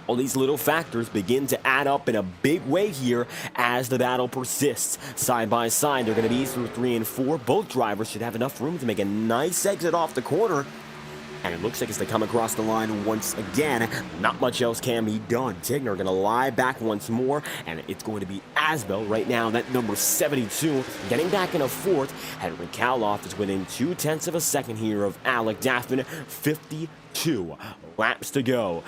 S1: all these little factors begin to add up in a big way here as the battle persists. Side by side, they're going to be through 3 and 4. Both drivers should have enough room to make a nice exit off the corner. And it looks like as they come across the line once again, not much else can be done. Tigner going to lie back once more, and it's going to be Asbel right now, that number 72, getting back in a fourth. Henry Kaloff is within 0.2 of a second here of Alec Daffin. 52 laps to go.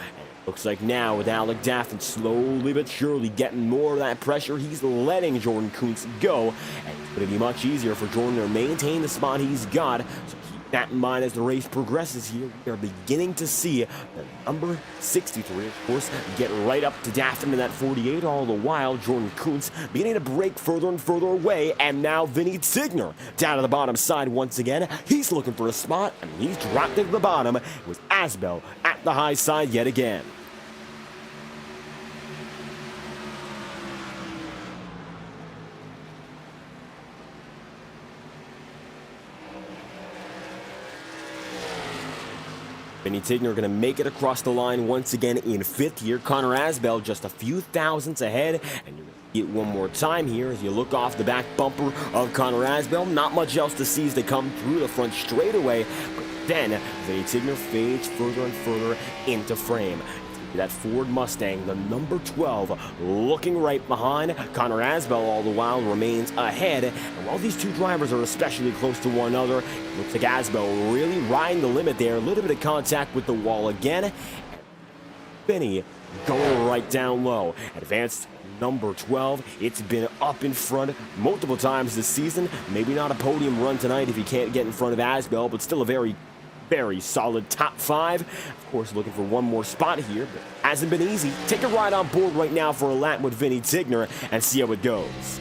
S1: Looks like now with Alec Daffin slowly but surely getting more of that pressure, he's letting Jordan Kuntz go. And it's going to be much easier for Jordan to maintain the spot he's got. So keep that in mind as the race progresses here. We are beginning to see the number 63, of course, get right up to Daffin in that 48. All the while, Jordan Kuntz beginning to break further and further away. And now Vinny Tigner down to the bottom side once again. He's looking for a spot, and he's dropped into the bottom with Asbel at the high side yet again. Vinny Tigner going to make it across the line once again in fifth here. Connor Asbel just a few thousandths ahead, and you're going to see it one more time here as you look off the back bumper of Connor Asbel. Not much else to see as they come through the front straightaway, but then Vinny Tigner fades further and further into frame. That Ford Mustang, the number 12, looking right behind. Connor Asbel all the while remains ahead. And while these two drivers are especially close to one another, it looks like Asbel really riding the limit there. A little bit of contact with the wall again. And Vinny going right down low. Advanced number 12. It's been up in front multiple times this season. Maybe not a podium run tonight if you can't get in front of Asbel, but still a very solid top 5. Of course, looking for one more spot here, but hasn't been easy. Take a ride on board right now for a lap with Vinny Tigner and see how it goes.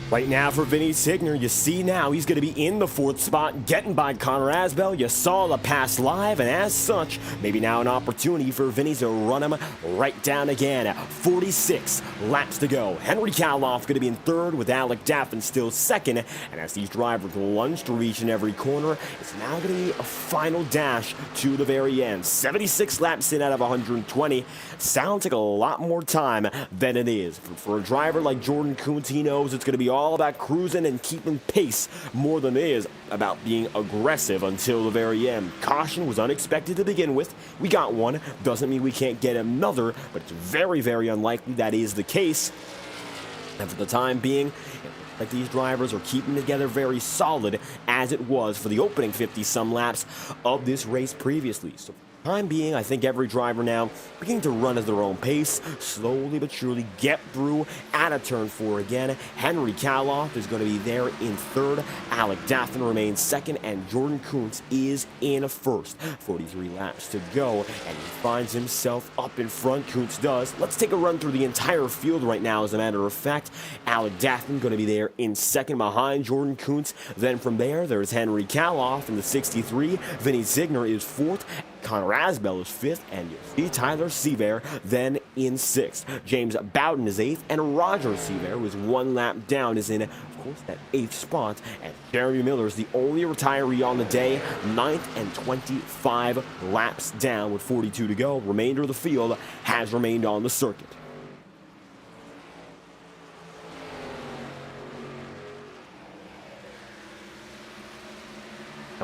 S1: Right now for Vinny Tigner, you see now he's going to be in the fourth spot, getting by Connor Asbel. You saw the pass live, and as such, maybe now an opportunity for Vinny to run him right down again. 46 laps to go. Henry Kaloff going to be in third with Alec Daffin still second. And as these drivers lunge to reach in every corner, it's now going to be a final dash to the very end. 76 laps in out of 120. Sounds like a lot more time than it is. For a driver like Jordan Kuntz, he knows it's going to be all about cruising and keeping pace more than it is about being aggressive until the very end. Caution was unexpected to begin with. We got one. Doesn't mean we can't get another, but it's very unlikely that is the case. And for the time being, like these drivers are keeping together very solid as it was for the opening 50-some laps of this race previously. So for the time being, I think every driver now beginning to run at their own pace, slowly but surely get through at a turn 4 again. Henry Kaloff is going to be there in third. Alec Daffin remains second, and Jordan Kuntz is in first. 43 laps to go, and he finds himself up in front. Kuntz does. Let's take a run through the entire field right now, as a matter of fact. Alec Daffin going to be there in second behind Jordan Kuntz. Then from there, there's Henry Kaloff in the 63. Vinny Tigner is fourth. Connor Asbel is fifth, and you see Tyler Seaver then in sixth. James Bowden is eighth, and Roger Seaver, who is one lap down, is in, of course, that eighth spot. And Jeremy Miller is the only retiree on the day, ninth and 25 laps down with 42 to go. Remainder of the field has remained on the circuit.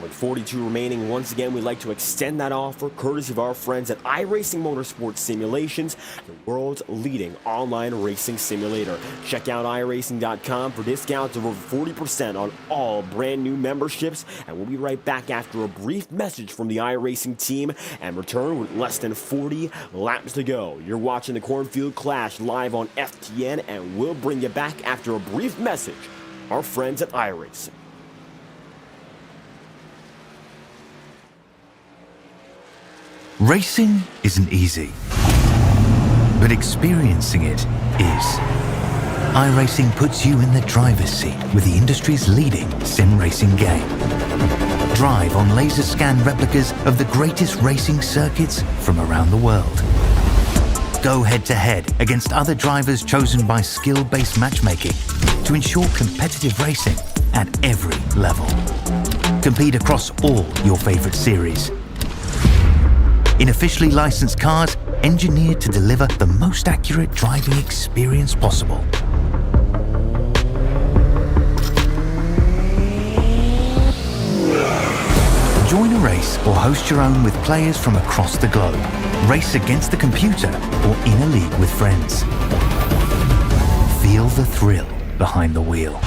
S1: With 42 remaining, once again, we'd like to extend that offer courtesy of our friends at iRacing Motorsport Simulations, the world's leading online racing simulator. Check out iRacing.com for discounts of over 40% on all brand new memberships, and we'll be right back after a brief message from the iRacing team and return with less than 40 laps to go. You're watching the Cornfield Clash live on FTN, and we'll bring you back after a brief message. Our friends at iRacing.
S2: Racing isn't easy, but experiencing it is. iRacing puts you in the driver's seat with the industry's leading sim racing game. Drive on laser scan replicas of the greatest racing circuits from around the world. Go head-to-head against other drivers chosen by skill-based matchmaking to ensure competitive racing at every level. Compete across all your favorite series. In officially licensed cars, engineered to deliver the most accurate driving experience possible. Join a race or host your own with players from across the globe. Race against the computer or in a league with friends. Feel the thrill behind the wheel.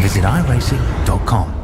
S2: Visit iRacing.com.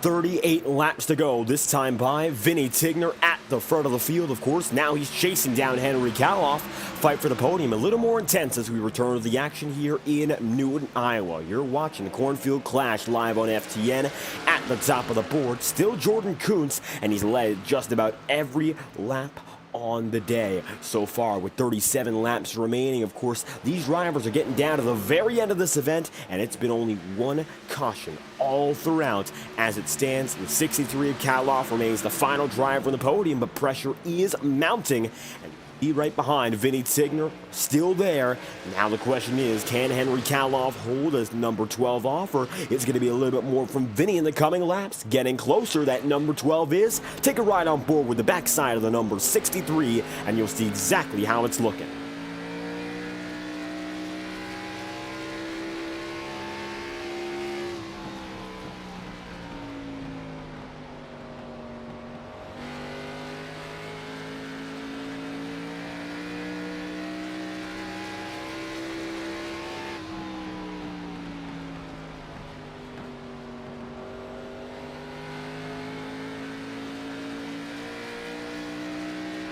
S1: 38 laps to go, this time by Vinny Tigner at the front of the field. Of course, now he's chasing down Henry Kaloff. Fight for the podium a little more intense as we return to the action here in Newton, Iowa. You're watching the Cornfield Clash live on FTN. At the top of the board, still Jordan Kuntz, and he's led just about every lap on the day so far with 37 laps remaining. Of course, these drivers are getting down to the very end of this event, and it's been only one caution all throughout. As it stands, the 63 of Kaloff remains the final driver on the podium, but pressure is mounting, and he right behind Vinny Tigner, still there. Now the question is, can Henry Kaloff hold his number 12 off, or is it going to be a little bit more from Vinny in the coming laps? Getting closer, that number 12 is. Take a ride on board with the backside of the number 63, and you'll see exactly how it's looking.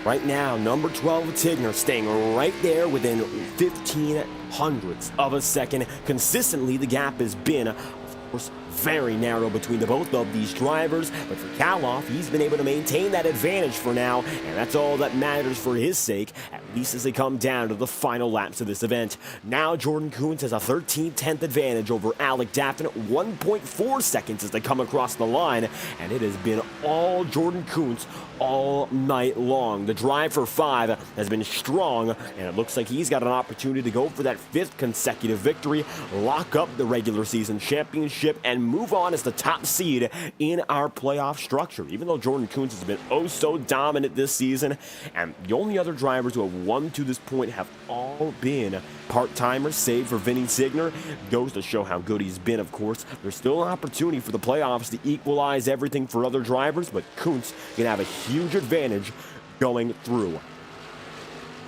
S1: Right now, number 12 Tigner staying right there within 15 hundredths of a second. Consistently, the gap has been, of course, very narrow between the both of these drivers, but for Kaloff, he's been able to maintain that advantage for now, and that's all that matters for his sake, at least as they come down to the final laps of this event. Now Jordan Kuntz has a 13/10 advantage over Alec Daffin, 1.4 seconds as they come across the line, and it has been all Jordan Kuntz all night long. The drive for 5 has been strong, and it looks like he's got an opportunity to go for that 5th consecutive victory, lock up the regular season championship, and move on as the top seed in our playoff structure. Even though Jordan Kuntz has been oh so dominant this season, and the only other drivers who have won to this point have all been part-timers, save for Vinny Tigner. Goes to show how good he's been, of course. There's still an opportunity for the playoffs to equalize everything for other drivers, but Kuntz can have a huge advantage going through.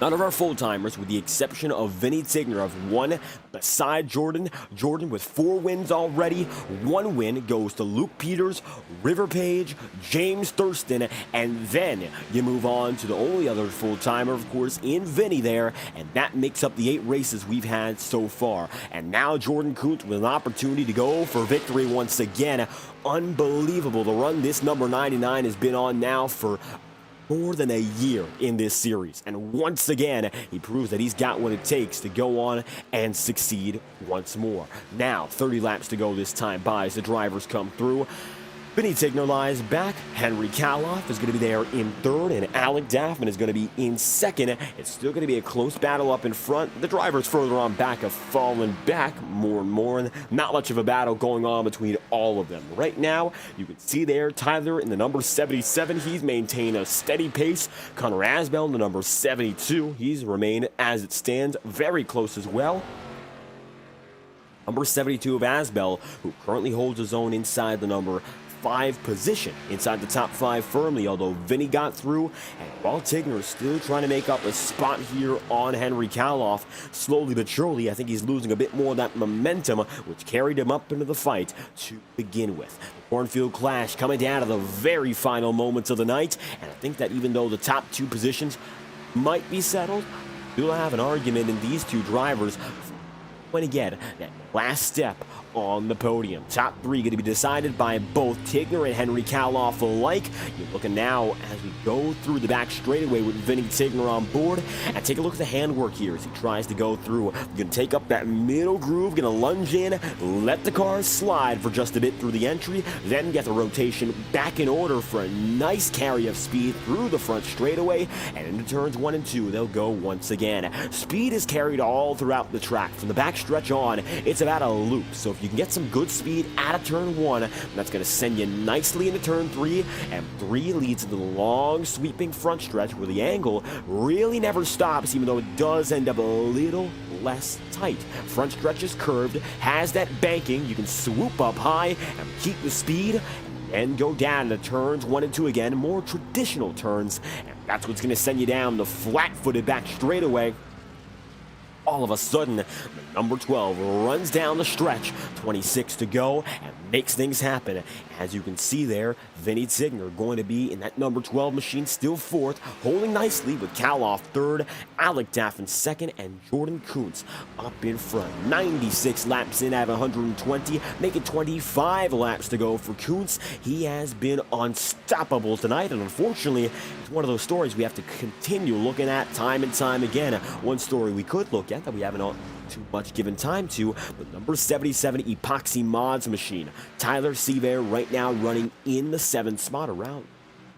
S1: None of our full-timers, with the exception of Vinny Tigner, have won beside Jordan. Jordan with 4 wins already. 1 win goes to Luke Peters, River Page, James Thurston, and then you move on to the only other full-timer, of course, in Vinny there, and that makes up the 8 races we've had so far. And now Jordan Kuntz with an opportunity to go for victory once again. Unbelievable the run this number 99 has been on now for more than a year in this series, and once again he proves that he's got what it takes to go on and succeed once more. Now 30 laps to go this time by as the drivers come through. Vinny Tigner lies back. Henry Kaloff is going to be there in third, and Alec Daffman is going to be in second. It's still going to be a close battle up in front. The drivers further on back have fallen back more and more, and not much of a battle going on between all of them. Right now, you can see there Tyler in the number 77. He's maintained a steady pace. Connor Asbell in the number 72. He's remained as it stands very close as well. Number 72 of Asbell, who currently holds his own inside the number 5 position, inside the top 5 firmly, although Vinny got through, and while Tigner is still trying to make up a spot here on Henry Kaloff, slowly but surely, I think he's losing a bit more of that momentum, which carried him up into the fight to begin with. The Cornfield Clash coming down to the very final moments of the night, and I think that even though the top 2 positions might be settled, you'll have an argument in these 2 drivers when again that last step on the podium. Top 3 going to be decided by both Tigner and Henry Kaloff alike. You're looking now as we go through the back straightaway with Vinny Tigner on board, and take a look at the handwork here as he tries to go through. Going to take up that middle groove, going to lunge in, let the car slide for just a bit through the entry, then get the rotation back in order for a nice carry of speed through the front straightaway, and into turns 1 and 2 they'll go once again. Speed is carried all throughout the track. From the back stretch on, it's about a loop, so if you can get some good speed out of turn 1, that's going to send you nicely into turn 3, and 3 leads into the long sweeping front stretch where the angle really never stops, even though it does end up a little less tight. Front stretch is curved, has that banking, you can swoop up high and keep the speed, and go down to turns 1 and 2 again, more traditional turns, and that's what's going to send you down the flat-footed back straightaway. All of a sudden, the number 12 runs down the stretch, 26 to go, and makes things happen. As you can see there, Vinny Tigner going to be in that number 12 machine, still 4th, holding nicely with Kaloff 3rd, Alec Daffin 2nd, and Jordan Kuntz up in front. 96 laps in at 120, making 25 laps to go for Kuntz. He has been unstoppable tonight, and unfortunately, it's one of those stories we have to continue looking at time and time again. One story we could look at that we haven't too much given time to, but number 77 Epoxy Mods machine. Tyler Seaver right now running in the 7th spot, around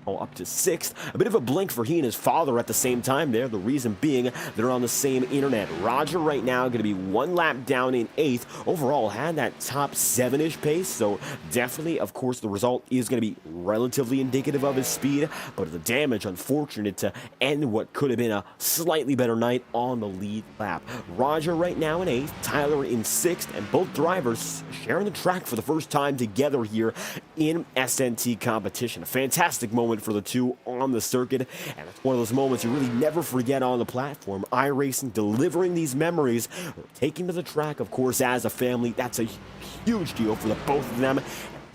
S1: up to 6th. A bit of a blink for he and his father at the same time there. The reason being they're on the same internet. Roger right now going to be 1 lap down in 8th. Overall had that top 7-ish pace, so definitely, of course, the result is going to be relatively indicative of his speed, but the damage, unfortunate to end what could have been a slightly better night on the lead lap. Roger right now in 8th, Tyler in 6th, and both drivers sharing the track for the first time together here in SNT competition. A fantastic moment for the 2 on the circuit, and it's one of those moments you really never forget on the platform. iRacing delivering these memories, taking to the track, of course, as a family. That's a huge deal for the both of them.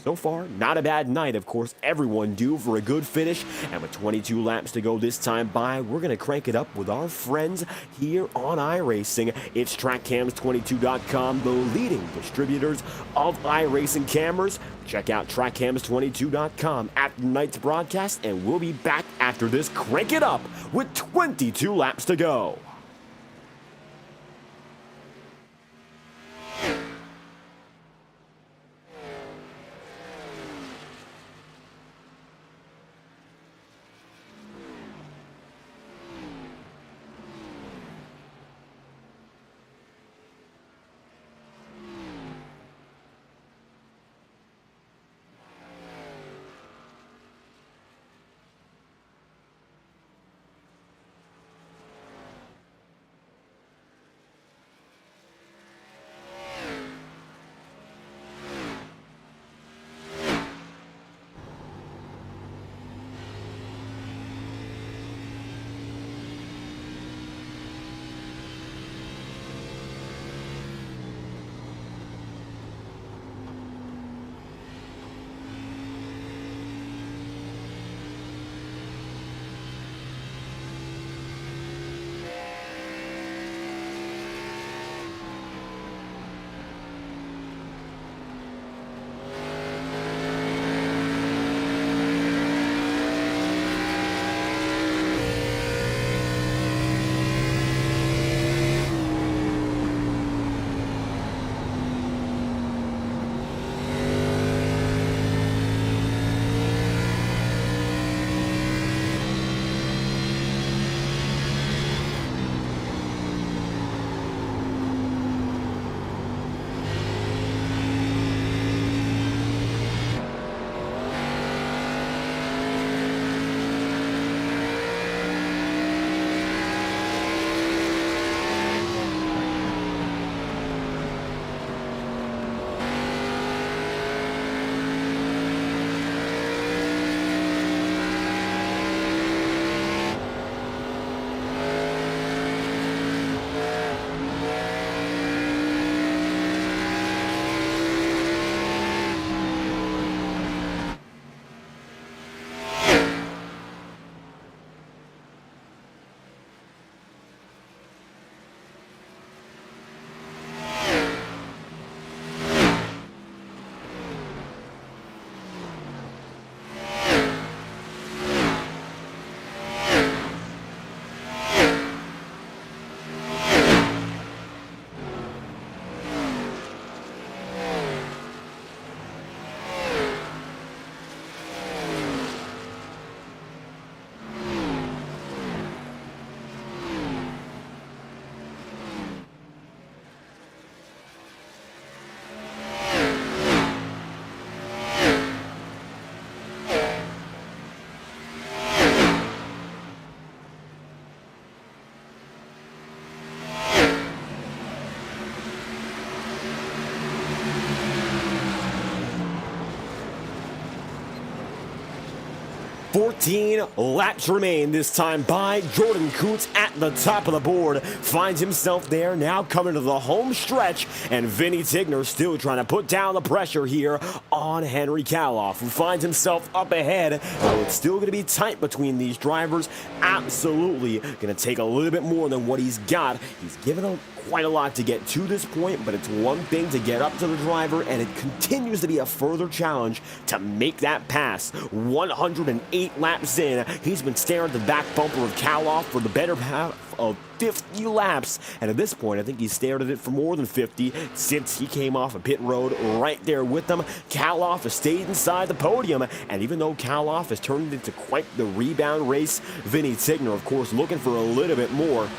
S1: So far, not a bad night, of course. Everyone due for a good finish, and with 22 laps to go this time by, we're going to crank it up with our friends here on iRacing. It's TrackCams22.com, the leading distributors of iRacing cameras. Check out TrackCams22.com after tonight's broadcast, and we'll be back after this. Crank it up with 22 laps to go. 14 laps remain. This time by Jordan Kuntz at the top of the board. Finds himself there now coming to the home stretch. And Vinny Tigner still trying to put down the pressure here on Henry Kaloff, who finds himself up ahead. So it's still going to be tight between these drivers. Absolutely going to take a little bit more than what he's got. He's given a quite a lot to get to this point, but it's one thing to get up to the driver, and it continues to be a further challenge to make that pass. 108 laps in, he's been staring at the back bumper of Kaloff for the better half of 50 laps, and at this point I think he's stared at it for more than 50 since he came off a pit road right there with them. Kaloff has stayed inside the podium, and even though Kaloff has turned it into quite the rebound race, Vinny Tigner of course looking for a little bit more,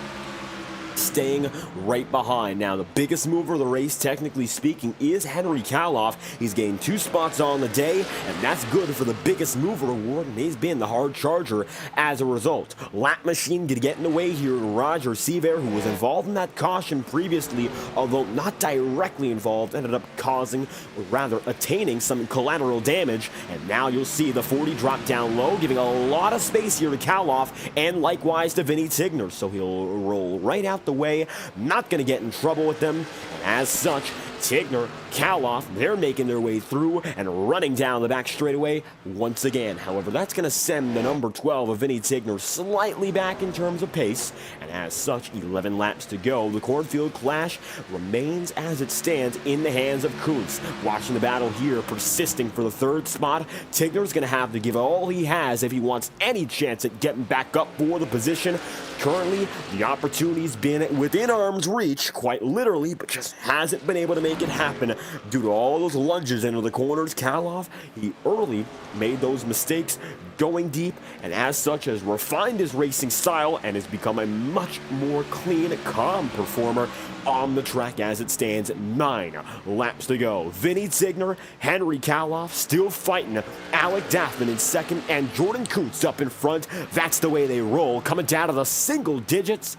S1: staying right behind. Now, the biggest mover of the race, technically speaking, is Henry Kaloff. He's gained 2 spots on the day, and that's good for the biggest mover award, and he's been the hard charger as a result. Lap machine could get in the way here. Roger Seaver, who was involved in that caution previously, although not directly involved, ended up causing, or rather attaining, some collateral damage, and now you'll see the 40 drop down low, giving a lot of space here to Kaloff, and likewise to Vinny Tigner, so he'll roll right out the way, not going to get in trouble with them, and as such, Tigner, Kaloff, they're making their way through and running down the back straightaway once again. However, that's going to send the number 12 of Vinny Tigner slightly back in terms of pace, and as such, 11 laps to go. The Cornfield Clash remains as it stands in the hands of Kuntz. Watching the battle here, persisting for the 3rd spot. Tigner's going to have to give all he has if he wants any chance at getting back up for the position. Currently, the opportunity's been within arm's reach, quite literally, but just hasn't been able to make it happen due to all those lunges into the corners. Kaloff, he early made those mistakes going deep, and as such has refined his racing style and has become a much more clean, calm performer on the track as it stands. 9 laps to go. Vinny Tigner, Henry Kaloff still fighting. Alec Daffman in second, and Jordan Kuntz up in front. That's the way they roll, coming down to the single digits.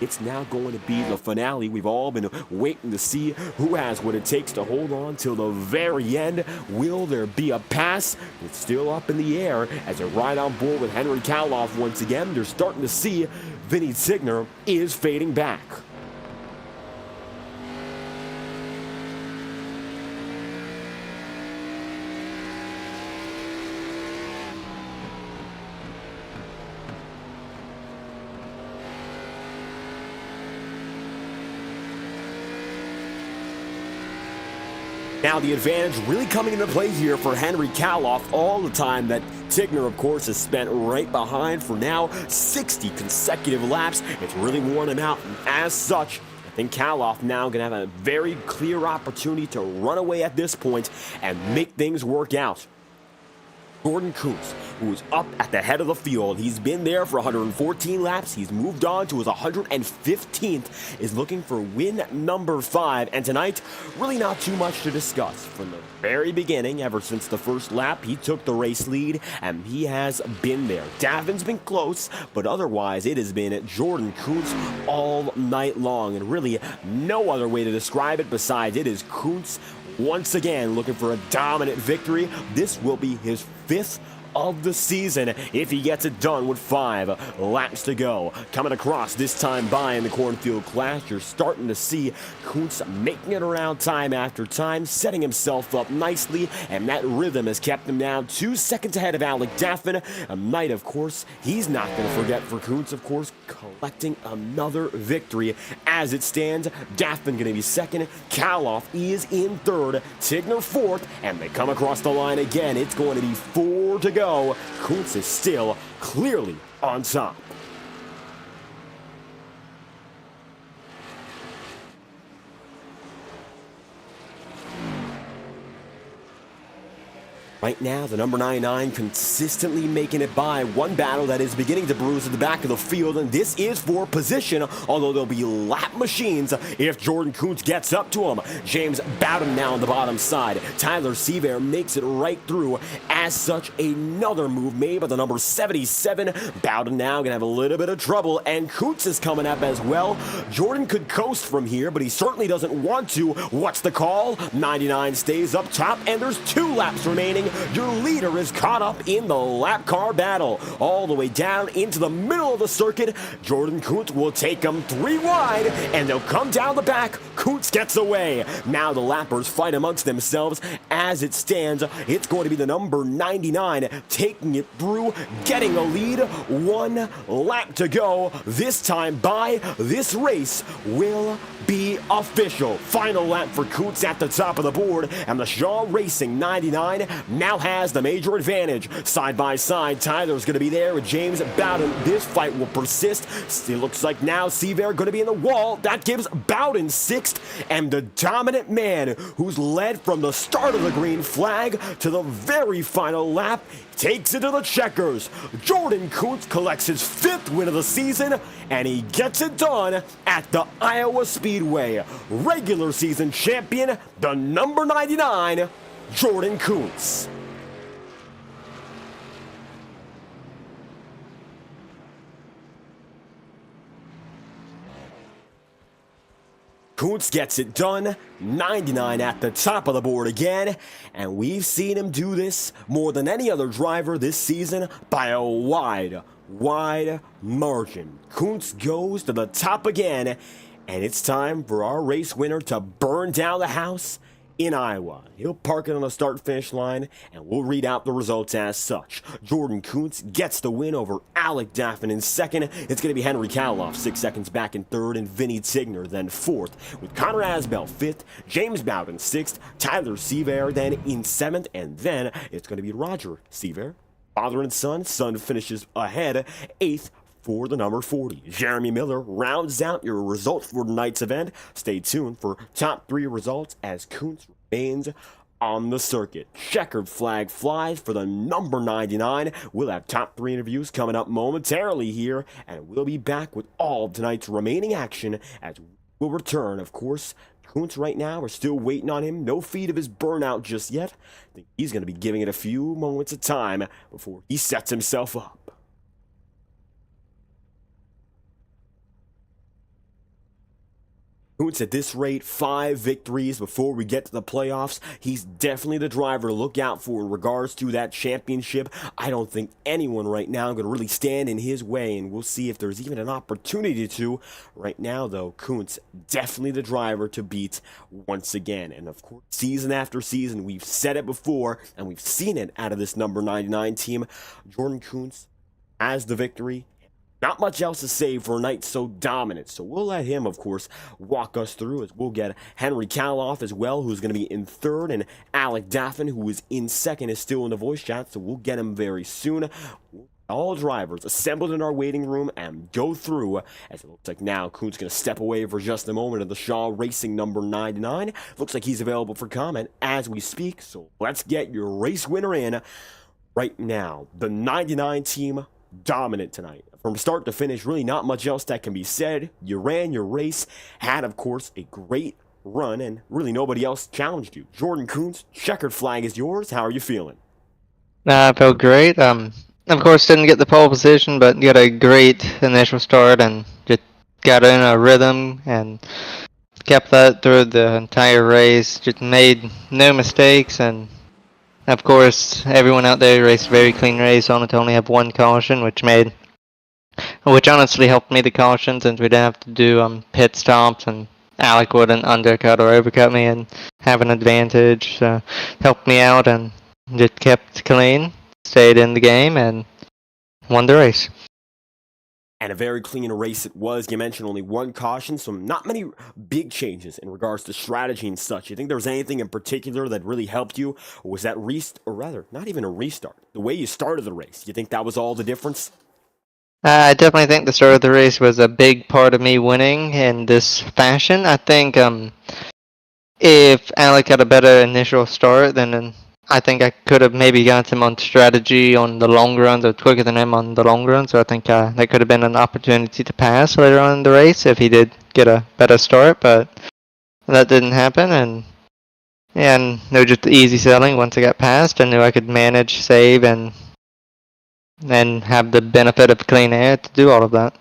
S1: It's now going to be the finale. We've all been waiting to see who has what it takes to hold on till the very end. Will there be a pass? It's still up in the air as they ride on board with Henry Kaloff once again. They're starting to see Vinny Tigner is fading back. Now the advantage really coming into play here for Henry Kaloff, all the time that Tigner, of course, has spent right behind for now 60 consecutive laps. It's really worn him out, and as such, I think Kaloff now going to have a very clear opportunity to run away at this point and make things work out. Jordan Kuntz, who is up at the head of the field. He's been there for 114 laps. He's moved on to his 115th, is looking for win number 5. And tonight, really not too much to discuss. From the very beginning, ever since the first lap, he took the race lead, and he has been there. Davin's been close, but otherwise, it has been Jordan Kuntz all night long. And really, no other way to describe it besides it is Kuntz once again looking for a dominant victory. This will be his 5th of the season if he gets it done with 5 laps to go. Coming across this time by in the Cornfield Clash, you're starting to see Kuntz making it around time after time, setting himself up nicely, and that rhythm has kept him down 2 seconds ahead of Alec Daffin. A night, of course, he's not going to forget for Kuntz, of course, collecting another victory. As it stands, Daffin going to be second, Kaloff is in third, Tigner 4th, and they come across the line again. It's going to be 4 to go. Kuntz is still clearly on top. Right now, the number 99 consistently making it by. One battle that is beginning to bruise at the back of the field, and this is for position, although there'll be lap machines if Jordan Kuntz gets up to him. James Bowden now on the bottom side. Tyler Seaver makes it right through. As such, another move made by the number 77. Bowden now going to have a little bit of trouble, and Kuntz is coming up as well. Jordan could coast from here, but he certainly doesn't want to. What's the call? 99 stays up top, and there's 2 laps remaining. your leader is caught up in the lap car battle. All the way down into the middle of the circuit, Jordan Kuntz will take them 3 wide, and they'll come down the back. Kuntz gets away. Now the lappers fight amongst themselves. As it stands, it's going to be the number 99 taking it through, getting a lead. 1 lap to go. This time by this race will be official. Final lap for Kuntz at the top of the board, and the Shaw Racing 99 now has the major advantage. Side by side, Tyler's going to be there with James Bowden. This fight will persist. It looks like now Seaver going to be in the wall. That gives Bowden 6th, and the dominant man who's led from the start of the green flag to the very final lap takes it to the checkers. Jordan Kuntz collects his 5th win of the season, and he gets it done at the Iowa Speedway. Regular season champion, the number 99, Jordan Kuntz. Kuntz gets it done, 99 at the top of the board again, and we've seen him do this more than any other driver this season by a wide margin. Kuntz goes to the top again, and it's time for our race winner to burn down the house in Iowa. He'll park it on the start-finish line, and we'll read out the results as such. Jordan Kuntz gets the win over Alec Daffin in 2nd. It's going to be Henry Kaloff 6 seconds back in 3rd, and Vinny Tigner then 4th, with Connor Asbell 5th, James Bowden 6th, Tyler Seaver then in 7th, and then it's going to be Roger Seaver, father and son. Son finishes ahead, 8th, for the number 40. Jeremy Miller rounds out your results for tonight's event. Stay tuned for top 3 results as Kuntz remains on the circuit. Checkered flag flies for the number 99. We'll have top 3 interviews coming up momentarily here, and we'll be back with all of tonight's remaining action as we'll return. Of course, Kuntz right now, we're still waiting on him. No feed of his burnout just yet. I think he's going to be giving it a few moments of time before he sets himself up. Kuntz at this rate, 5 victories before we get to the playoffs. He's definitely the driver to look out for in regards to that championship. I don't think anyone right now is going to really stand in his way, and we'll see if there's even an opportunity to. Right now, though, Kuntz definitely the driver to beat once again. And of course, season after season, we've said it before, and we've seen it out of this number 99 team. Jordan Kuntz has the victory. Not much else to say for a night so dominant, so we'll let him, of course, walk us through as we'll get Henry Kaloff as well, who's going to be in 3rd, and Alec Daffin, who is in 2nd, is still in the voice chat, so we'll get him very soon. All drivers assembled in our waiting room and go through, as it looks like now Kuntz going to step away for just a moment of the Shaw Racing number 99. Looks like he's available for comment as we speak, so let's get your race winner in right now. The 99 team, dominant tonight. From start to finish, really not much else that can be said. You ran your race, had, of course, a great run, and really nobody else challenged you. Jordan Kuntz, checkered flag is yours. How are you feeling?
S3: I felt great. Of course, didn't get the pole position, but got a great initial start and just got in a rhythm and kept that through the entire race. Just made no mistakes, and of course, everyone out there raced a very clean race. On it to only have 1 caution, which honestly helped me the caution since we didn't have to do pit stops, and Alec wouldn't undercut or overcut me and have an advantage. So helped me out and just kept clean, stayed in the game, and won the race.
S1: And a very clean race it was. You mentioned only 1 caution, so not many big changes in regards to strategy and such. You think there was anything in particular that really helped you? Or was that not even a restart, the way you started the race? You think that was all the difference?
S3: I definitely think the start of the race was a big part of me winning in this fashion. I think if Alec had a better initial start, then I think I could have maybe got him on strategy on the long runs or quicker than him on the long run. So I think that could have been an opportunity to pass later on in the race if he did get a better start. But that didn't happen, and no, just easy selling. Once I got past, I knew I could manage, save, and have the benefit of clean air to do all of that.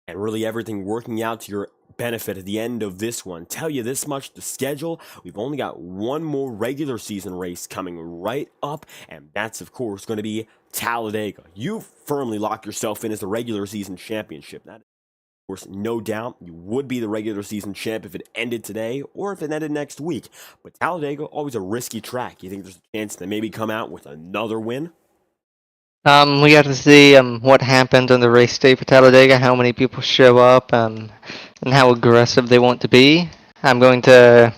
S1: And really everything working out to your benefit at the end of this one. Tell you this much, the schedule, we've only got one more regular season race coming right up, and that's of course going to be Talladega. You firmly lock yourself in as the regular season championship. That, of course, no doubt, you would be the regular season champ if it ended today or if it ended next week. But Talladega, always a risky track. You think there's a chance to maybe come out with another win?
S3: We got to see what happened on the race day for Talladega, how many people show up, and how aggressive they want to be. I'm going to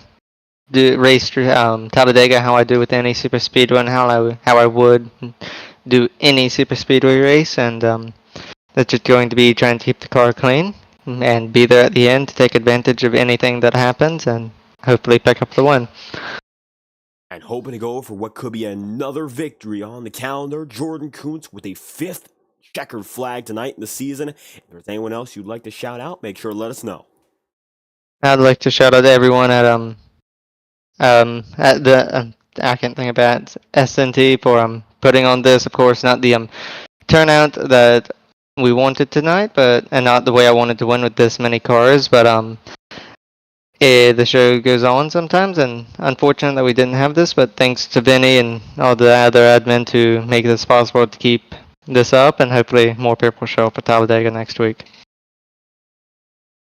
S3: race Talladega how I do with any super speedway and how I would do any super speedway race, and that's just going to be trying to keep the car clean and be there at the end to take advantage of anything that happens and hopefully pick up the win.
S1: And hoping to go for what could be another victory on the calendar, Jordan Kuntz with a 5th checkered flag tonight in the season. If there's anyone else you'd like to shout out, make sure to let us know.
S3: I'd like to shout out to everyone at the I can't think about SNT for putting on this. Of course, not the turnout that we wanted tonight, and not the way I wanted to win with this many cars, but the show goes on sometimes, and unfortunate that we didn't have this, but thanks to Vinny and all the other admin to make this possible to keep this up, and hopefully more people show up at Talladega next week.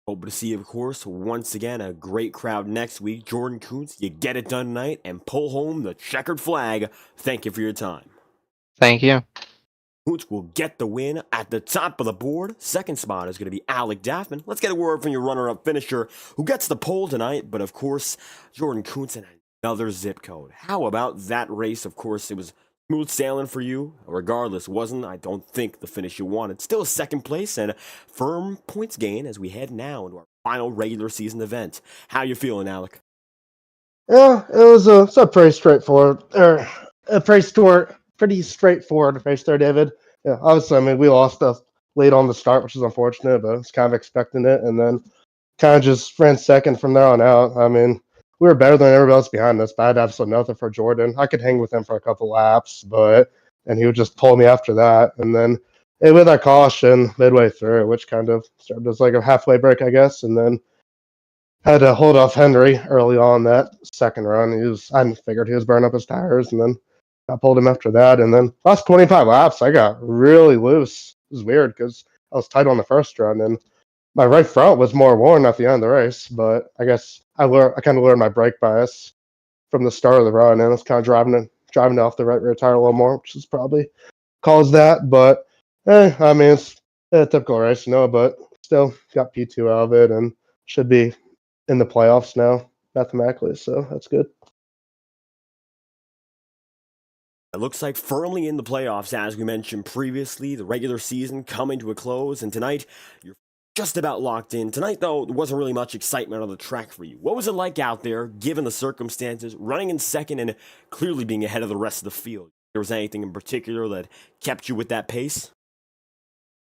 S1: Hope to see, of course, once again, a great crowd next week. Jordan Kuntz, you get it done tonight and pull home the checkered flag. Thank you for your time.
S3: Thank you.
S1: Kuntz will get the win at the top of the board. Second spot is going to be Alec Daffman. Let's get a word from your runner-up finisher who gets the pole tonight, but of course, Jordan Kuntz and another zip code. How about that race? Of course, it was smooth sailing for you. Regardless, wasn't, I don't think, the finish you wanted. Still second place and firm points gain as we head now into our final regular season event. How you feeling, Alec?
S4: Yeah, it was a pretty straightforward, pretty straightforward race there, David. Yeah, obviously, I mean, we lost late on the start, which is unfortunate, but it's kind of expecting it, and then kind of just ran second from there on out. I mean, we were better than everybody else behind us, but I had absolutely nothing for Jordan. I could hang with him for a couple laps, and he would just pull me after that, and then with that caution midway through, which kind of served as like a halfway break, I guess, and then had to hold off Henry early on that second run. I figured he was burning up his tires, and then I pulled him after that. And then last 25 laps, I got really loose. It was weird because I was tight on the first run, and my right front was more worn at the end of the race. But I guess I kind of learned my brake bias from the start of the run, and I was kind of driving off the right rear tire a little more, which is probably caused that. But I mean, it's a typical race, but still got P2 out of it, and should be in the playoffs now mathematically, so that's good.
S1: It looks like firmly in the playoffs, as we mentioned previously, the regular season coming to a close, and tonight you're just about locked in. Tonight, though, there wasn't really much excitement on the track for you. What was it like out there, given the circumstances, running in second and clearly being ahead of the rest of the field? There was anything in particular that kept you with that pace?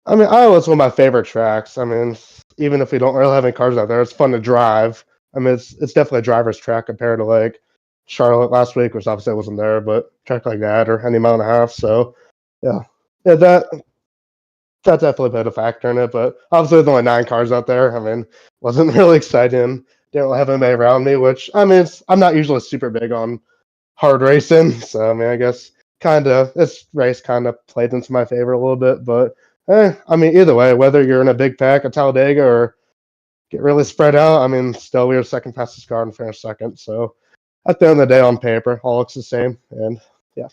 S4: I mean, Iowa's one of my favorite tracks. I mean, even if we don't really have any cars out there, it's fun to drive. I mean, it's definitely a driver's track compared to like Charlotte last week, which obviously I wasn't there, but a track like that or any mile and a half. So, yeah, that definitely played a factor in it. But obviously, there's only 9 cars out there. I mean, wasn't really exciting. Didn't really have anybody around me, which I mean, I'm not usually super big on hard racing. So, I mean, I guess this race kind of played into my favor a little bit. But I mean, either way, whether you're in a big pack at Talladega or get really spread out, I mean, still we were second fastest car and finished second. So at the end of the day, on paper, all looks the same. And yeah.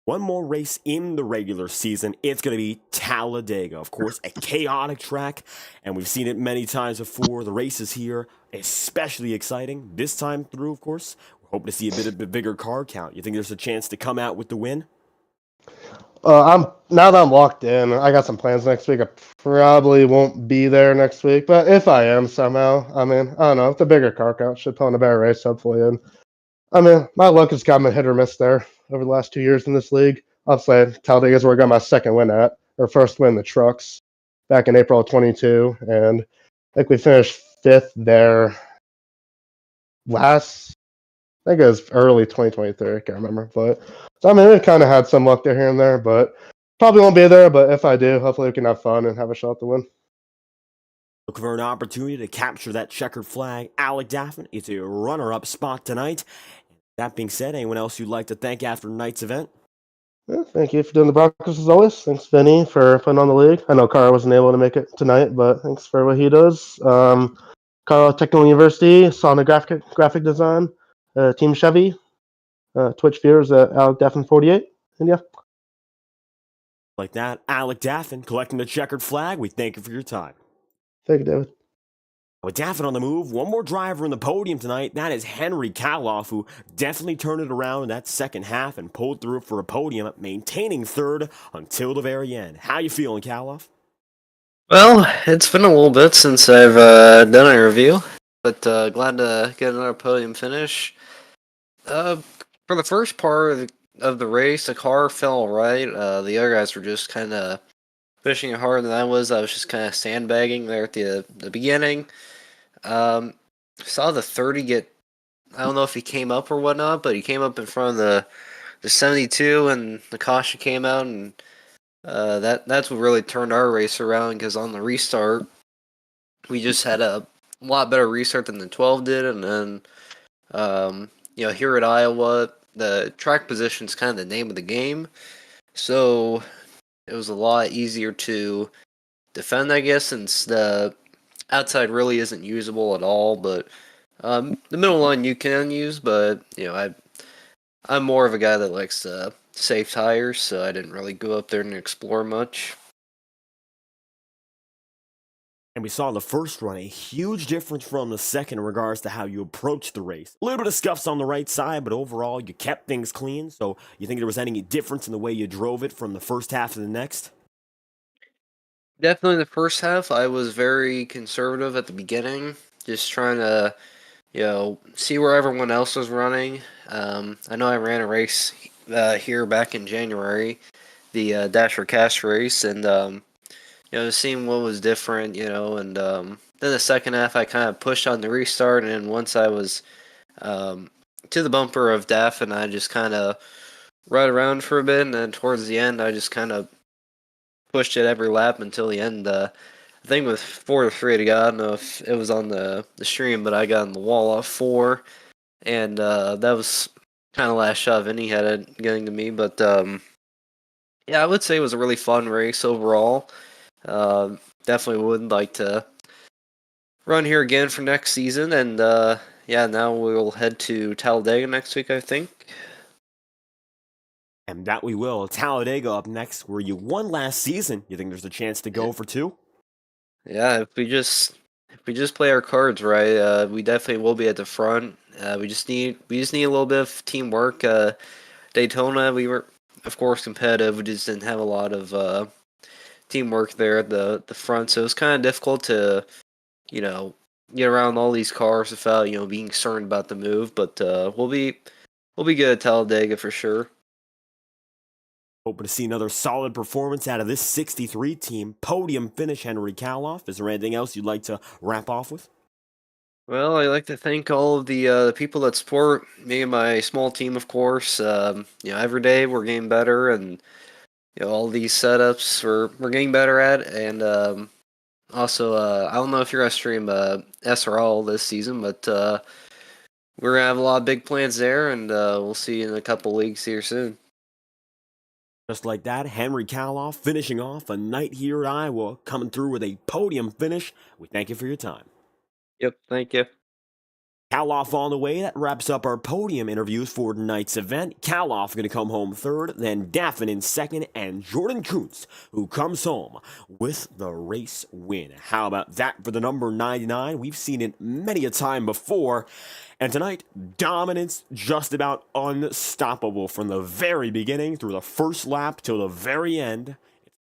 S1: One more race in the regular season. It's going to be Talladega. Of course, a chaotic track, and we've seen it many times before. The race is here, especially exciting. This time through, of course, we're hoping to see a bit of a bigger car count. You think there's a chance to come out with the win?
S4: Now that I'm locked in, I got some plans next week. I probably won't be there next week, but if I am somehow, I mean, I don't know. The bigger car count should put on a better race, hopefully. And I mean, my luck has kind of hit or miss there over the last 2 years in this league. Obviously, Talladega is where I got my second win or first win in the trucks back in April of 22, and I think we finished 5th there I think it was early 2023. I can't remember, but so I mean, we kind of had some luck there here and there, but Probably won't be there, but if I do, hopefully we can have fun and have a shot to win.
S1: Looking for an opportunity to capture that checkered flag. Alec Daffin is a runner-up spot tonight. That being said, anyone else you'd like to thank after tonight's event?
S4: Yeah, thank you for doing the broadcast as always. Thanks, Vinny, for putting on the league. I know Carl wasn't able to make it tonight, but thanks for what he does. Carl Technical University, Sonic graphic design, Team Chevy, Twitch viewers at Alec Daffin 48, and yeah.
S1: Like that, Alec Daffin collecting the checkered flag. We thank you for your time.
S4: Thank you, David.
S1: With Daffin on the move, one more driver in the podium tonight. That is Henry Kaloff, who definitely turned it around in that second half and pulled through for a podium, maintaining third until the very end. How you feeling, Kaloff?
S5: Well, it's been a little bit since I've done a review, but glad to get another podium finish. For the first part of the race, the car felt right. The other guys were just kind of pushing it harder than I was. I was just kind of sandbagging there at the beginning. Saw the 30 get, I don't know if he came up or whatnot, but he came up in front of the 72 and the caution came out, and that's what really turned our race around, because on the restart, we just had a lot better restart than the 12 did, and then, here at Iowa, the track position is kind of the name of the game, so it was a lot easier to defend, I guess, since the outside really isn't usable at all, but the middle line you can use, but, I'm more of a guy that likes safe tires, so I didn't really go up there and explore much.
S1: And we saw in the first run a huge difference from the second in regards to how you approach the race. A little bit of scuffs on the right side, but overall you kept things clean. So you think there was any difference in the way you drove it from the first half to the next?
S5: Definitely the first half, I was very conservative at the beginning, just trying to, see where everyone else was running. I know I ran a race here back in January, the Dash for Cash race, and seeing what was different, and then the second half I kind of pushed on the restart, and then once I was to the bumper of Daff, and I just kind of rode around for a bit, and then towards the end I just kind of pushed it every lap until the end. I think with 4 to 3 to go, I don't know if it was on the stream, but I got on the wall off 4, and that was kind of last shot Vinny had it getting to me, but I would say it was a really fun race overall. Definitely would like to run here again for next season, and now we'll head to Talladega next week, I think.
S1: And that we will. Talladega up next, where you won last season. You think there's a chance to go for 2?
S5: Yeah, if we just play our cards right, we definitely will be at the front. We just need a little bit of teamwork. Daytona, we were of course competitive. We just didn't have a lot of teamwork there at the front, so it was kind of difficult to get around all these cars without being concerned about the move. But we'll be good at Talladega for sure.
S1: Hoping to see another solid performance out of this 63 team. Podium finish, Henry Kaloff. Is there anything else you'd like to wrap off with?
S5: Well, I'd like to thank all of the people that support me and my small team, of course. Every day we're getting better, and all these setups we're getting better at. And also, I don't know if you're gonna stream SRL this season, but we're gonna have a lot of big plans there, and we'll see you in a couple leagues here soon.
S1: Just like that, Henry Kaloff finishing off a night here at Iowa, coming through with a podium finish. We thank you for your time.
S5: Yep, thank you.
S1: Kaloff on the way. That wraps up our podium interviews for tonight's event. Kaloff going to come home third, then Daffin in second, and Jordan Kuntz, who comes home with the race win. How about that for the number 99? We've seen it many a time before. And tonight, dominance just about unstoppable from the very beginning through the first lap till the very end.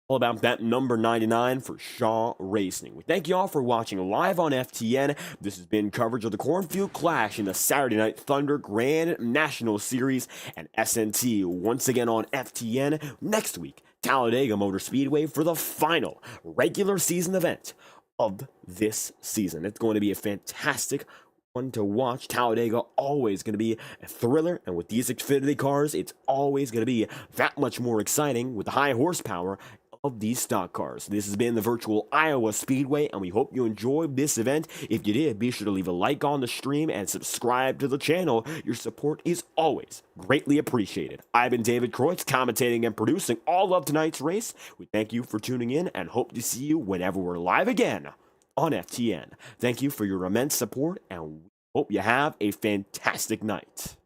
S1: All about that number 99 for Shaw Racing. We thank you all for watching live on FTN. This has been coverage of the Cornfield Clash in the Saturday Night Thunder Grand National Series and SNT once again on FTN. Next week, Talladega Motor Speedway for the final regular season event of this season. It's going to be a fantastic one to watch. Talladega always going to be a thriller, and with these Xfinity cars, it's always going to be that much more exciting with the high horsepower of these stock cars. This has been the virtual Iowa Speedway, and we hope you enjoyed this event. If you did, be sure to leave a like on the stream and subscribe to the channel. Your support is always greatly appreciated. I've been David Kreutz, commentating and producing all of tonight's race. We thank you for tuning in and hope to see you whenever we're live again on FTN. Thank you for your immense support, and we hope you have a fantastic night.